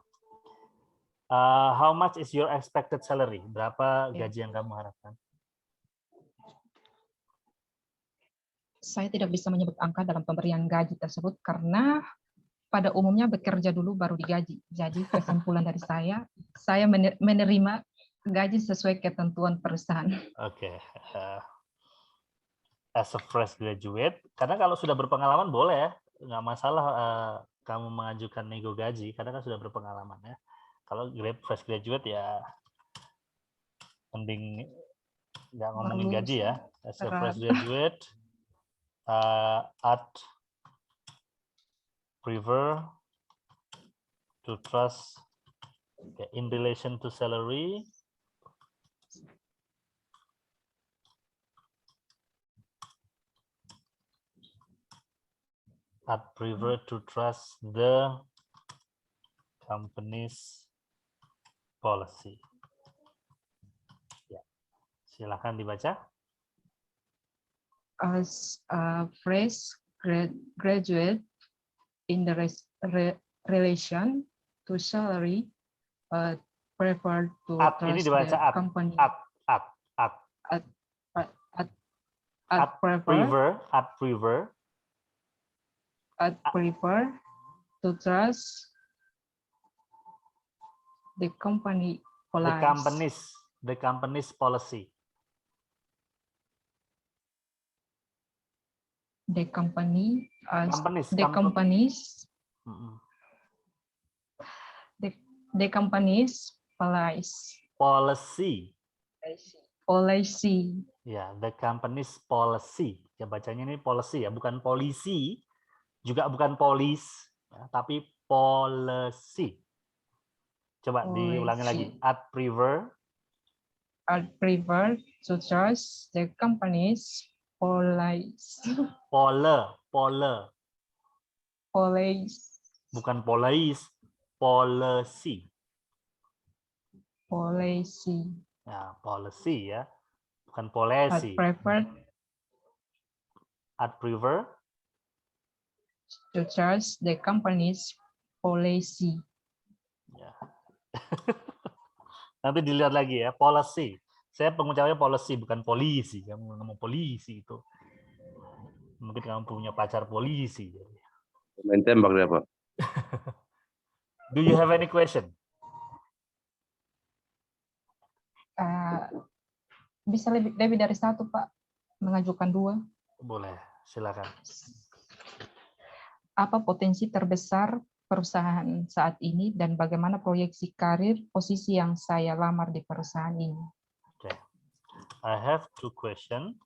S1: How much is your expected salary? Berapa gaji yang kamu harapkan?
S3: Saya tidak bisa menyebut angka dalam pemberian gaji tersebut karena pada umumnya bekerja dulu baru digaji. Jadi kesimpulan dari saya menerima gaji sesuai ketentuan perusahaan.
S1: Oke. As a fresh graduate, karena kalau sudah berpengalaman boleh ya, nggak masalah kamu mengajukan nego gaji, karena kan sudah berpengalaman ya. Kalau fresh graduate ya mending nggak ngomongin gaji ya. As a fresh graduate, I'd prefer to trust in relation to salary. I'd prefer to trust the company's policy. Ya, silakan dibaca.
S3: As a fresh graduate in the relation to salary, prefer to trust
S1: Ini dibaca
S3: the company. I'd prefer to trust the company policy.
S1: The company's policy.
S3: The company's
S1: Policy.
S3: Policy.
S1: Ya, the company's policy. Ya, bacanya ini policy ya, bukan polisi, juga bukan polis, ya, tapi policy. Coba diulangi lagi.
S3: Policy.
S1: I'd prefer
S3: I prefer to trust the company's policy.
S1: Bukan polais, policy.
S3: Policy.
S1: Nah, policy ya, bukan
S3: I
S1: polisi.
S3: prefer
S1: I'd prefer
S3: to trust the company's policy.
S1: ya. Nanti dilihat lagi ya, policy. Saya pengucapannya policy bukan polisi. Kamu ngomong polisi itu. Mungkin kamu punya pacar polisi.
S7: Main tembak dia, Pak.
S1: Do you have any question?
S3: Bisa lebih dari satu, Pak. Mengajukan 2.
S1: Boleh, silakan.
S3: Apa potensi terbesar perusahaan saat ini dan bagaimana proyeksi karir posisi yang saya lamar di perusahaan ini?
S1: Okay. I have 2 questions.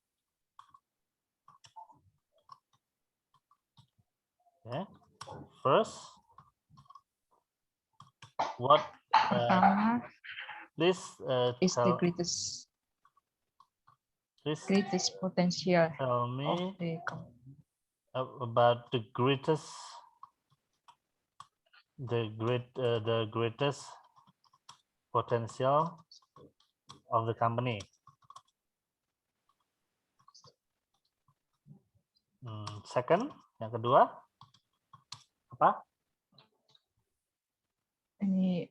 S1: Okay. First, what
S3: Pertama,
S1: please
S3: is the greatest potential
S1: tell
S3: of
S1: me
S3: the company.
S1: about the greatest potential of the company. Second, yang kedua apa?
S3: Ini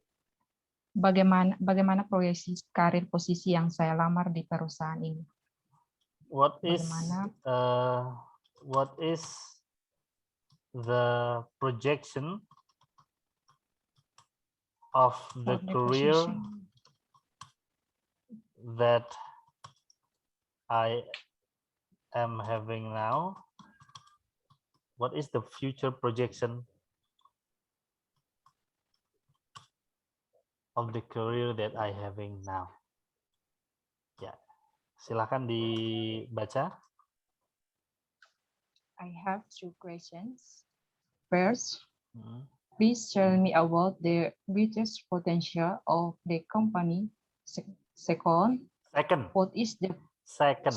S3: bagaimana proyeksi karir posisi yang saya lamar di perusahaan ini?
S1: What is
S3: Bagaimana?
S1: What is the projection of the
S3: For the
S1: career
S3: position.
S1: that I am having now? What is the future projection of the career that I having now? Ya, silakan dibaca.
S3: I have 2 questions. First, please tell me about the greatest potential of the company. Second, what is the second?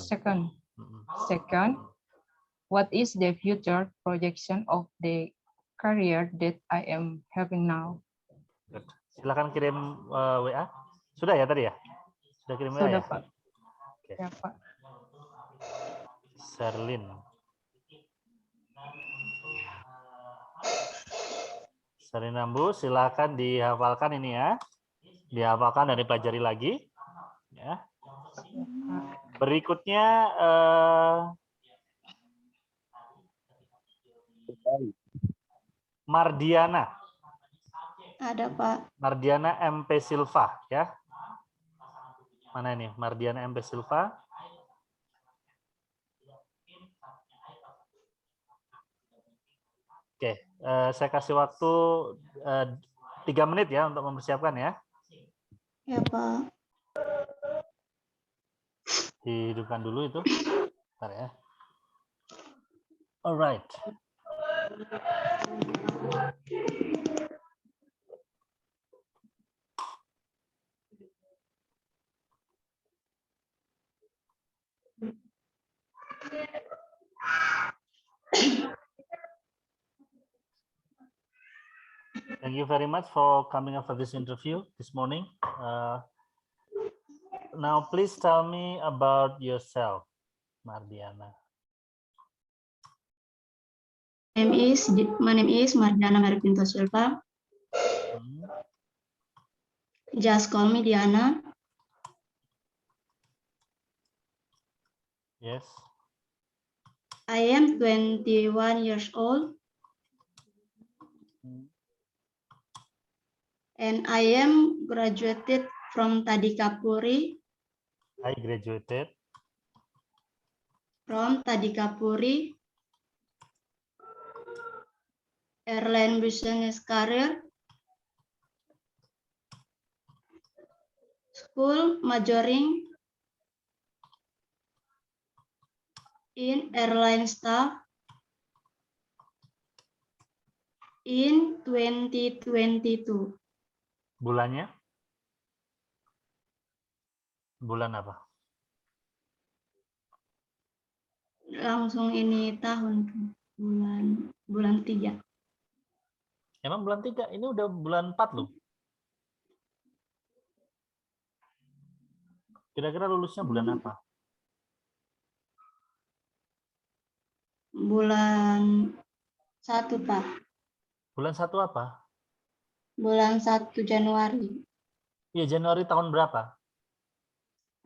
S3: What is the future projection of the career that I am having now?
S1: Silakan kirim WA. Sudah ya tadi ya? Sudah kirim WA
S3: Sudah,
S1: ya?
S3: Pak.
S1: Oke.
S3: Ya, Pak.
S1: Serlin. Serlin Ambu, silakan dihafalkan ini ya. Dihafalkan dan dipelajari lagi. Ya. Berikutnya Mardiana.
S8: Ada, Pak.
S1: Mardiana MP Silva ya. Mana ini? Mardiana MP Silva. Oke, saya kasih waktu 3 menit ya untuk mempersiapkan ya.
S8: Ya, Pak.
S1: Dihidupkan dulu itu. Bentar ya. Alright. Thank you very much for coming up for this interview this morning. Now, please tell me about yourself, Mardiana.
S8: My name is Mardiana Mary Pinto Silva. Just call me Diana.
S1: Yes.
S8: I am 21 years old. And I am graduated from Tadikapuri.
S1: I graduated
S8: From Tadikapuri Airline Business Career School, majoring in airline staff in 2022.
S1: Bulannya? Bulan apa?
S8: Langsung ini tahun bulan 3.
S1: Emang bulan 3? Ini udah bulan 4 loh. Kira-kira lulusnya bulan apa?
S8: Bulan 1, Pak.
S1: Bulan 1 apa?
S8: Bulan 1 Januari.
S1: Iya, Januari tahun berapa?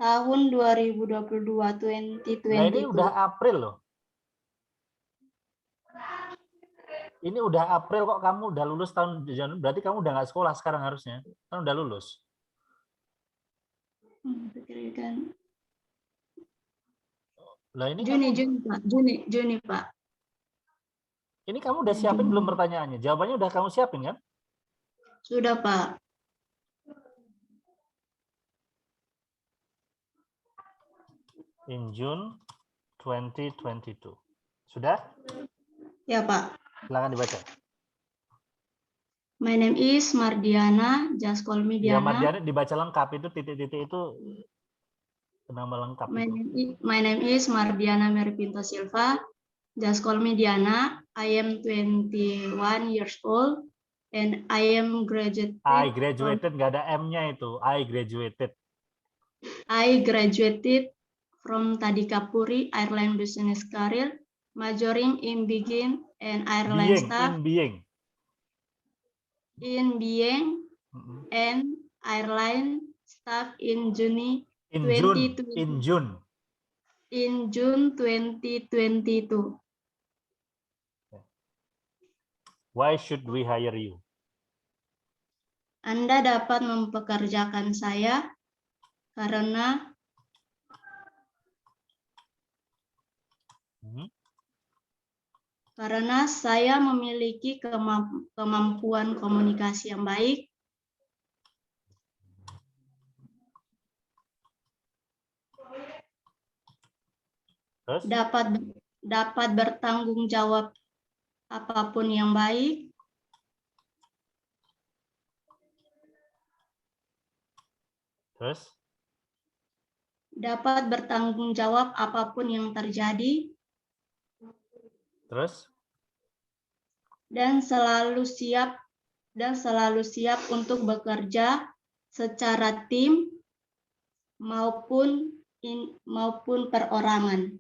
S8: Tahun 2022,
S1: Nah, ini
S8: 2022.
S1: udah April loh. Ini udah April kok kamu udah lulus tahun Januari. Berarti kamu udah nggak sekolah sekarang harusnya. Kan udah lulus.
S8: Pikirkan.
S1: Lah ini
S8: Juni,
S1: kamu,
S8: Pak. Juni, Pak.
S1: ini kamu udah siapin belum pertanyaannya? Jawabannya udah kamu siapin kan?
S8: Sudah, Pak.
S1: In June 2022. Sudah?
S8: Ya, Pak.
S1: Silakan dibaca.
S8: My name is Mardiana. Just call me
S1: Ya,
S8: Diana.
S1: Mardiana dibaca lengkap itu titik-titik itu nama lengkap itu.
S8: My name is Mardiana Mary Pinto Silva. Just call me Diana. I am 21 years old and I am graduated.
S1: I graduated nggak ada M-nya itu. I graduated.
S8: I graduated from Tadikapuri Airline Business Career, majoring in Being and Airline Staff in Being and Airline Staff in June 2022. In June 2022.
S1: Why should we hire you?
S8: Anda dapat mempekerjakan saya karena saya memiliki kemampuan komunikasi yang baik,
S1: Terus?
S8: dapat bertanggung jawab apapun yang baik,
S1: Terus?
S8: dapat bertanggung jawab apapun yang terjadi,
S1: Terus?
S8: dan selalu siap untuk bekerja secara tim maupun perorangan.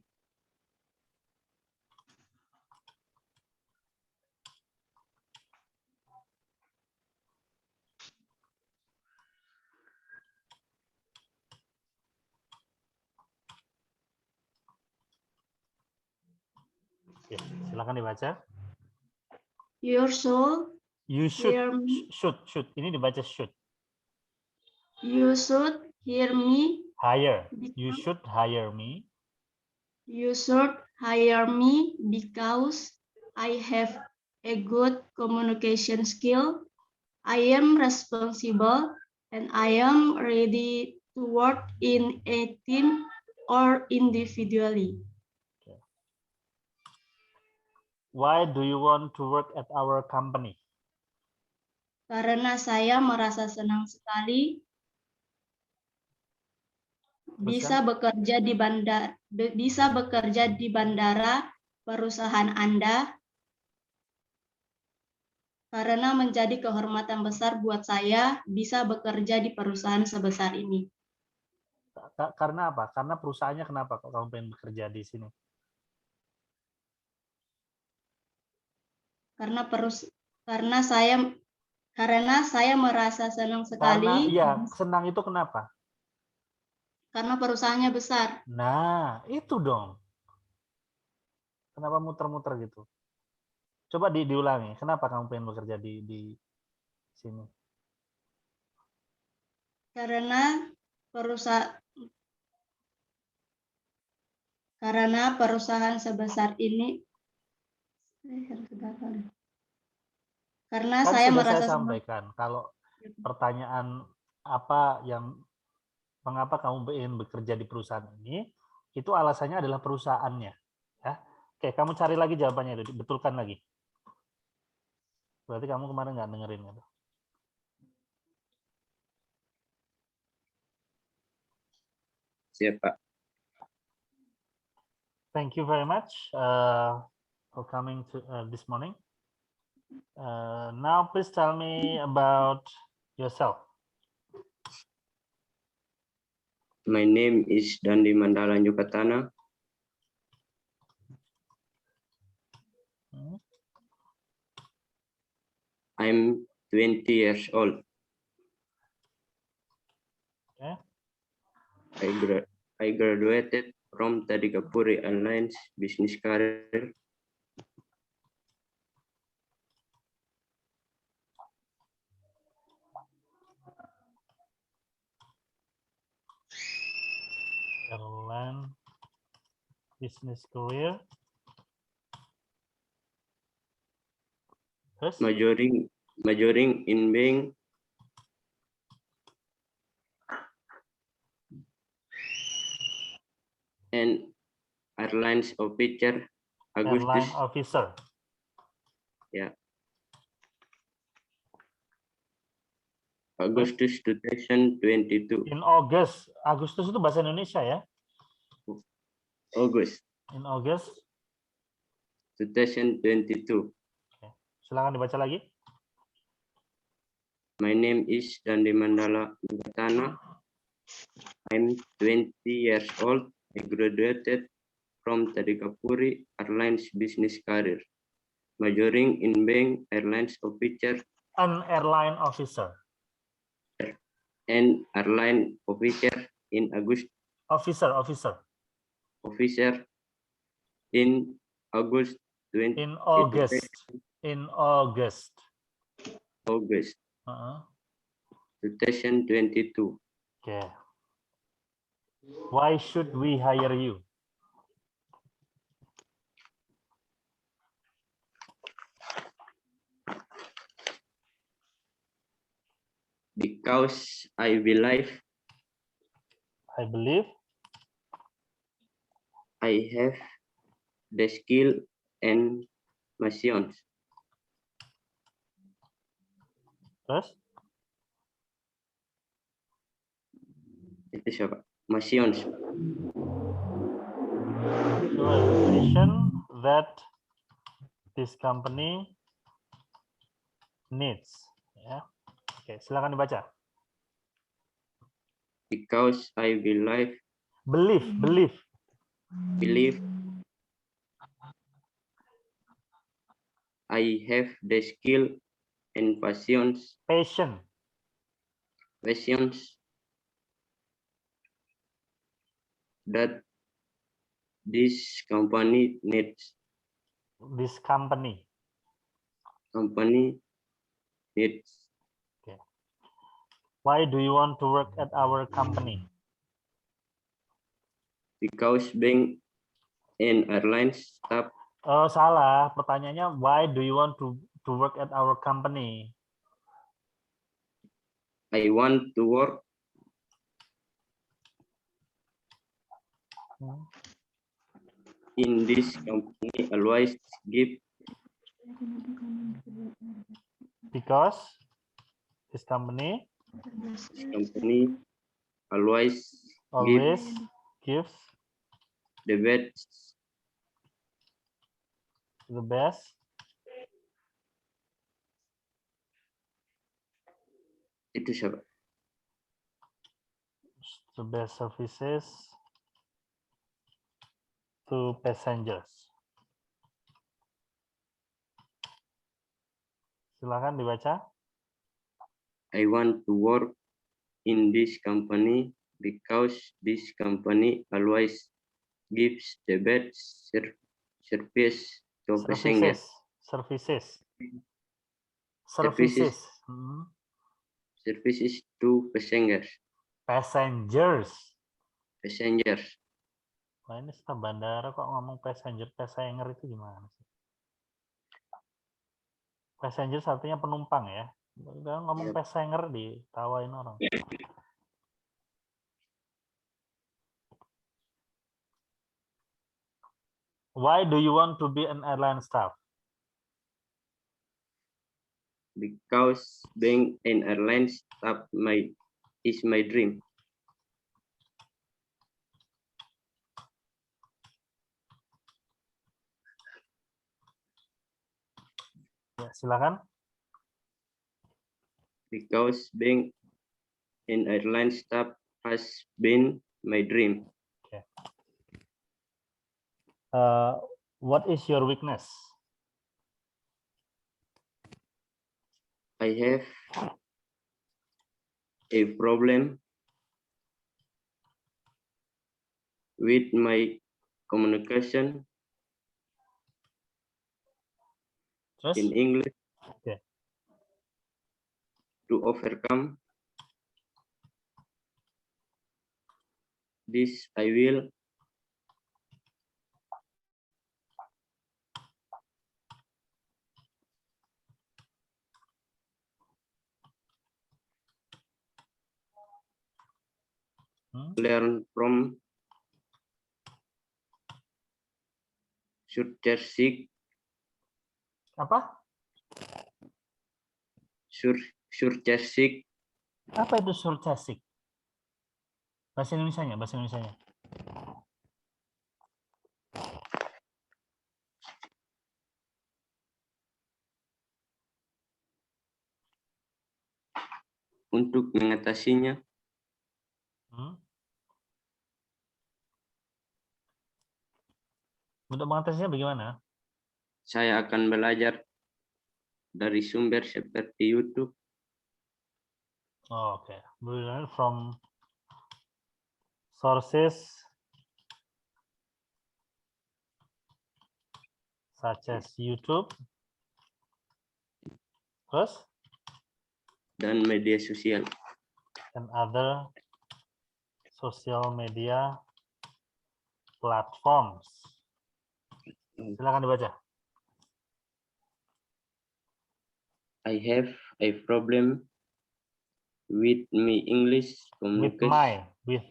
S1: Ya, silakan dibaca.
S8: You should
S1: You
S8: hear me.
S1: should. Ini dibaca should.
S8: You should hear me.
S1: Hire. You should hire me.
S8: You should hire me because I have a good communication skill. I am responsible and I am ready to work in a team or individually.
S1: Why do you want to work at our company?
S8: Karena saya merasa senang sekali bisa bekerja di bandara perusahaan Anda, karena menjadi kehormatan besar buat saya bisa bekerja di perusahaan sebesar ini.
S1: Karena apa? Karena perusahaannya kenapa kok kamu pengen bekerja di sini?
S8: Karena saya merasa senang sekali.
S1: Senang itu kenapa?
S8: Karena perusahaannya besar.
S1: Nah, itu dong. Kenapa muter-muter gitu? Coba diulangi. Kenapa kamu pengen bekerja di sini?
S8: Karena perusahaan sebesar ini. Karena saya merasa
S1: sampaikan kalau pertanyaan apa yang mengapa kamu ingin bekerja di perusahaan ini, itu alasannya adalah perusahaannya. Oke, kamu cari lagi jawabannya itu, betulkan lagi. Berarti kamu kemarin nggak dengerin itu.
S7: Siap, Pak.
S1: Thank you very much for coming to this morning. Now, please tell me about yourself.
S7: My name is Dandi Mandala Yukatana.
S1: Hmm.
S7: I'm 20 years old.
S1: Okay.
S7: I graduated from Tadikapuri Airlines Business Career.
S1: Airline business career. Terus?
S7: Majoring in bank and airlines officer
S1: Airline
S7: Agustus.
S1: officer.
S7: Ya. Agustus 2022.
S1: In August. Agustus itu bahasa Indonesia ya?
S7: August
S1: In August.
S7: 2022.
S1: Silakan dibaca lagi.
S7: My name is Dandi Mandala Yukatana. I'm 20 years old. I graduated from Tadikapuri Airlines Business Career, majoring in bank airlines officer
S1: An airline officer.
S7: and airline officer in August.
S1: Officer.
S7: Officer in August 20.
S1: In August. In August.
S7: August
S1: Uh-huh.
S7: 2022.
S1: Okay. Why should we hire you?
S7: Because I believe
S1: I believe
S7: I have the skill and passions.
S1: terus
S7: Itu siapa? Passions.
S1: position that this company needs. Ya. Oke, silakan dibaca.
S7: Because I believe
S1: Believe.
S7: I have the skill and passions that this company needs.
S1: This company. Why do you want to work at our company?
S7: Because being an airline staff,
S1: Oh, salah. Pertanyaannya, why do you want to work at our company?
S7: I want to work in this company. Always give
S1: Because this company
S7: always
S1: gives
S7: the
S1: best
S7: itu siapa?
S1: the best services to passengers. Silakan dibaca.
S7: I want to work in this company because this company always gives the best service to passengers.
S1: Services
S7: To passengers.
S1: Wah, ini staf bandara kok ngomong passenger itu gimana sih? Passenger artinya penumpang ya. Udah ngomong passenger ditawain orang. Why do you want to be an airline staff?
S7: Because being an airline staff is my dream.
S1: Ya, silakan.
S7: Because being an airline staff has been my dream.
S1: What is your weakness?
S7: I have a problem with my communication
S1: Terus?
S7: in English.
S1: Okay.
S7: To overcome this, I will learn from Surjasik.
S1: Apa?
S7: Surjasik.
S1: Apa itu surjasik? Bahasa Indonesianya, bahasa Indonesianya.
S7: Untuk mengatasinya,
S1: Untuk mengatasinya bagaimana?
S7: saya akan belajar dari sumber seperti YouTube.
S1: Oh, okay. We learn from sources such as YouTube. Terus?
S7: Dan media sosial.
S1: And other social media platforms. Silakan dibaca.
S7: I have a problem with my English communication.
S1: With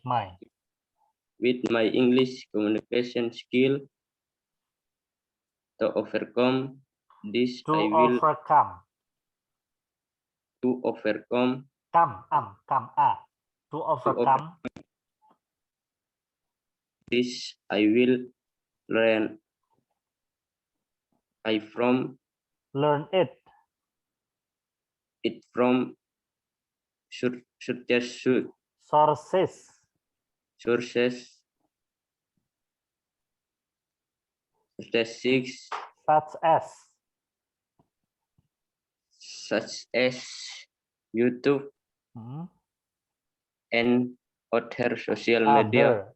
S7: my English communication skill. To overcome this,
S1: To overcome. To overcome.
S7: This, I will learn.
S1: Learn it.
S7: It from sources. Such as YouTube and other social media.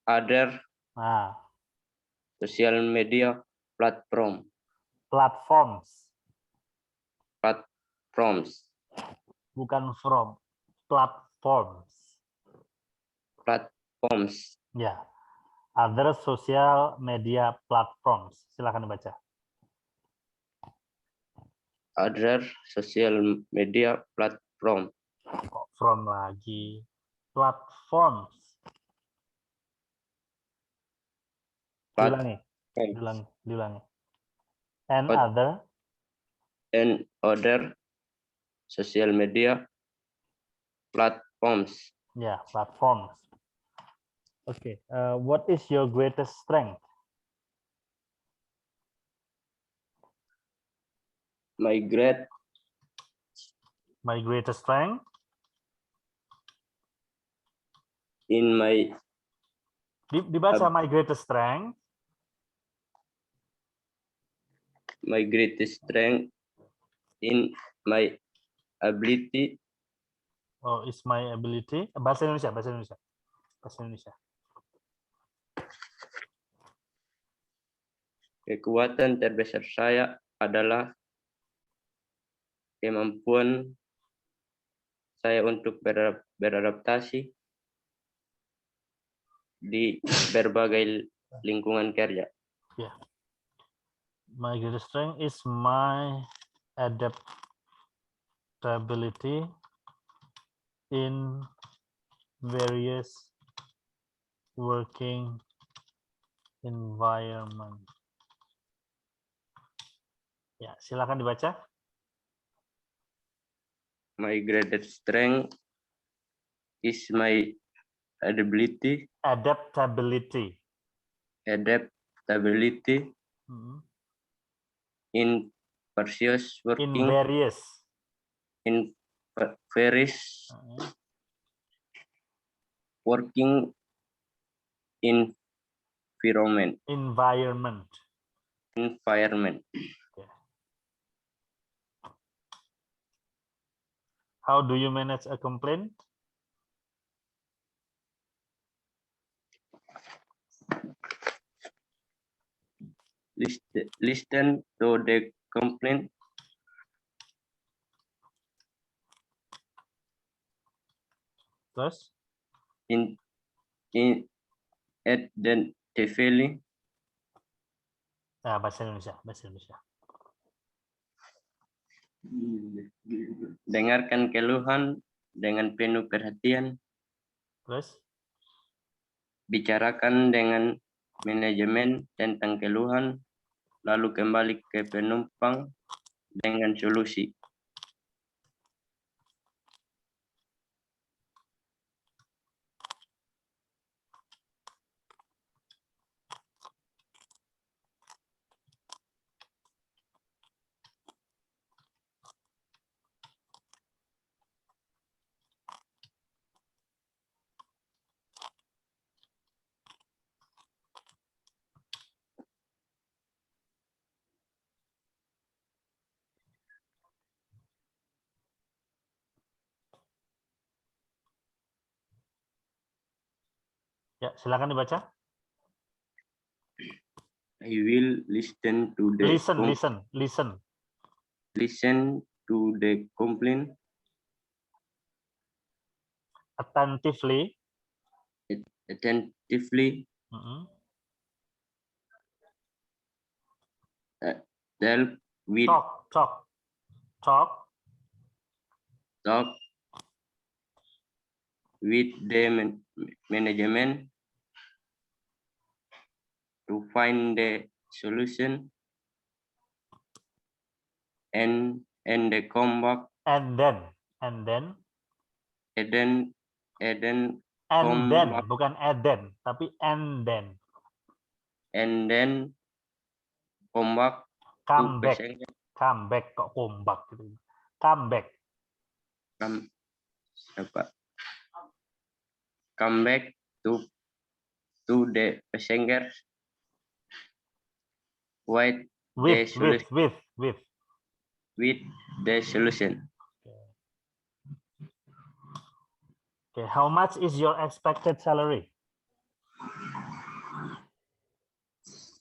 S7: Other social media platforms.
S1: Bukan from. Platforms. Ya. Other social media platforms. Silakan dibaca.
S7: Other social media platform.
S1: Kok from lagi? Platforms. Diulangi. And
S7: other social media platforms.
S1: Yeah, platforms. Okay. What is your greatest strength?
S7: My greatest
S1: strength
S7: in my
S1: dibaca my greatest strength.
S7: My greatest strength in my ability.
S1: Oh, is my ability. Bahasa Indonesia.
S7: Kekuatan terbesar saya adalah kemampuan saya untuk beradaptasi di berbagai lingkungan kerja.
S1: Yeah. My greatest strength is my adaptability in various working environment. Ya, silakan dibaca.
S7: My greatest strength is my adaptability
S1: Adaptability. Hmm.
S7: in various
S1: In
S7: working
S1: various.
S7: in various working environment.
S1: Environment. How do you manage a complaint?
S7: Listen to the complaint,
S1: Terus?
S7: in identify
S1: Nah, bahasa Indonesia.
S7: dengarkan keluhan dengan penuh perhatian,
S1: Terus?
S7: bicarakan dengan manajemen tentang keluhan, lalu kembali ke penumpang dengan solusi.
S1: Ya, silakan dibaca.
S7: I will listen to the
S1: Listen.
S7: to the complaint
S1: Attentively.
S7: attentively, deal with
S1: Talk.
S7: with the management to find the solution and the comeback
S1: And then, bukan Eden, tapi and then.
S7: And then come back
S1: Come
S7: to
S1: back.
S7: passenger.
S1: Come back kok kombak gitu. Come back.
S7: Come back to the passenger with the solution.
S1: Okay, how much is your expected salary?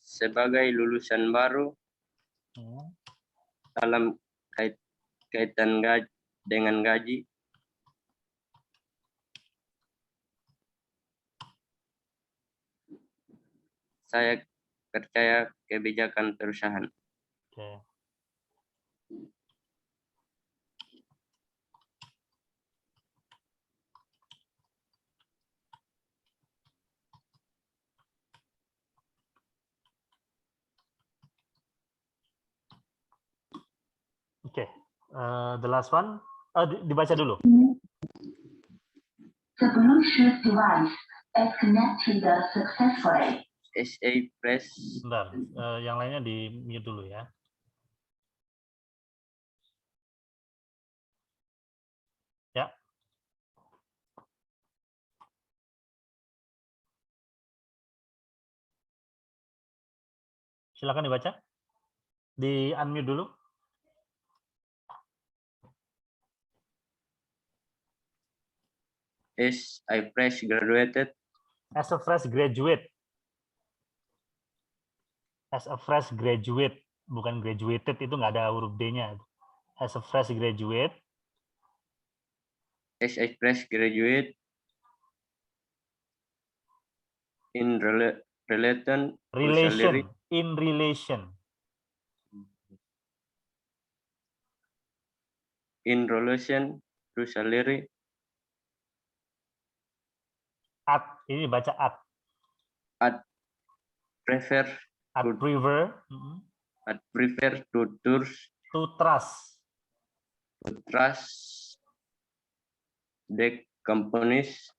S7: Sebagai lulusan baru dalam kaitan dengan gaji, saya percaya kebijakan perusahaan.
S1: Okay. Oke, the last one, dibaca dulu.
S9: The Bluetooth device is connected successfully.
S7: SA press.
S1: Bentar, yang lainnya di mute dulu ya. Ya. Silakan dibaca. Di unmute dulu.
S7: As I fresh graduated.
S1: As a fresh graduate. As a fresh graduate, bukan graduated, itu nggak ada huruf D-nya. As a fresh graduate.
S7: As I fresh graduate in relation to salary,
S1: Ini baca at.
S7: Prefer
S1: At
S7: Good.
S1: prefer.
S7: prefer to
S1: Trust.
S7: trust the company's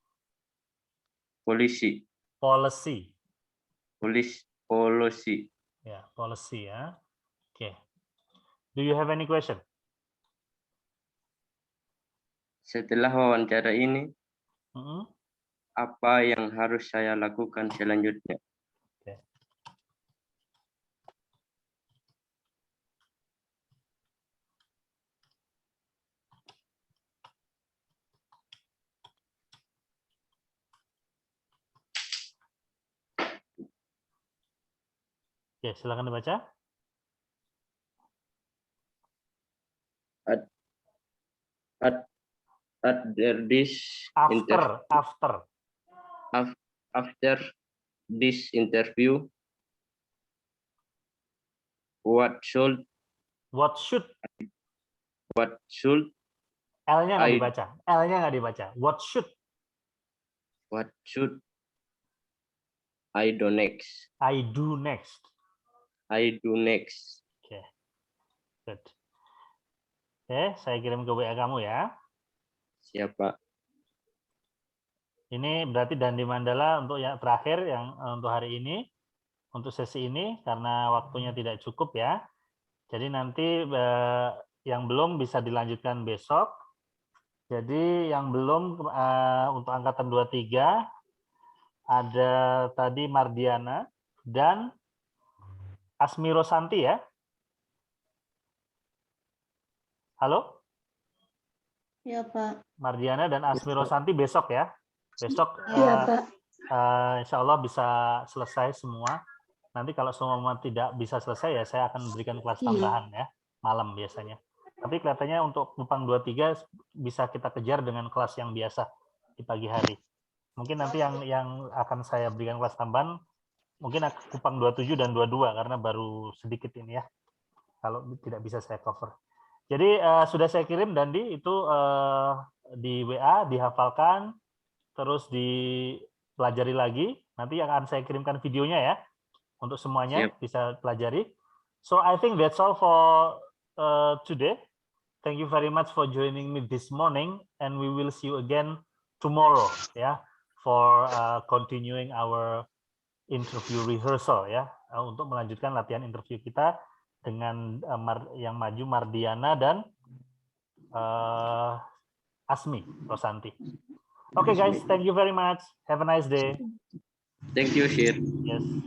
S7: policy.
S1: Policy.
S7: Policy.
S1: Ya, policy ya. Oke. Do you have any question?
S7: Setelah wawancara ini,
S1: Mm-mm.
S7: apa yang harus saya lakukan selanjutnya?
S1: Oke, silakan dibaca.
S7: After this after this interview, what should
S1: L-nya nggak
S7: I-
S1: dibaca. L-nya nggak dibaca. What should
S7: I do next?
S1: I do next? Oke. Good. Oke, saya kirim ke WA kamu ya.
S7: Siapa?
S1: Ini berarti Dandi Mandala untuk yang terakhir yang untuk hari ini, untuk sesi ini karena waktunya tidak cukup ya. Jadi nanti yang belum bisa dilanjutkan besok. Jadi yang belum untuk angkatan 23 ada tadi Mardiana dan Asmiro Santi ya. Halo?
S8: Ya, Pak.
S1: Mardiana dan Asmiro Santi besok ya. Besok
S8: Iya, Pak.
S1: insya Allah bisa selesai semua. Nanti kalau semua tidak bisa selesai ya saya akan berikan kelas tambahan ya. Malam biasanya. Tapi kelihatannya untuk Kupang 23 bisa kita kejar dengan kelas yang biasa di pagi hari. Mungkin nanti yang akan saya berikan kelas tambahan mungkin Kupang 27 dan 22 karena baru sedikit ini ya. Kalau tidak bisa saya cover. Jadi sudah saya kirim Dandi itu di WA dihafalkan terus dipelajari lagi. Nanti akan saya kirimkan videonya ya untuk semuanya bisa pelajari. So I think that's all for today. Thank you very much for joining me this morning, and we will see you again tomorrow, ya, for continuing our interview rehearsal, ya, untuk melanjutkan latihan interview kita dengan yang maju Mardiana dan Asmi Rosanti. Okay, guys, thank you very much. Have a nice day.
S7: Thank you, Shir.
S1: Yes.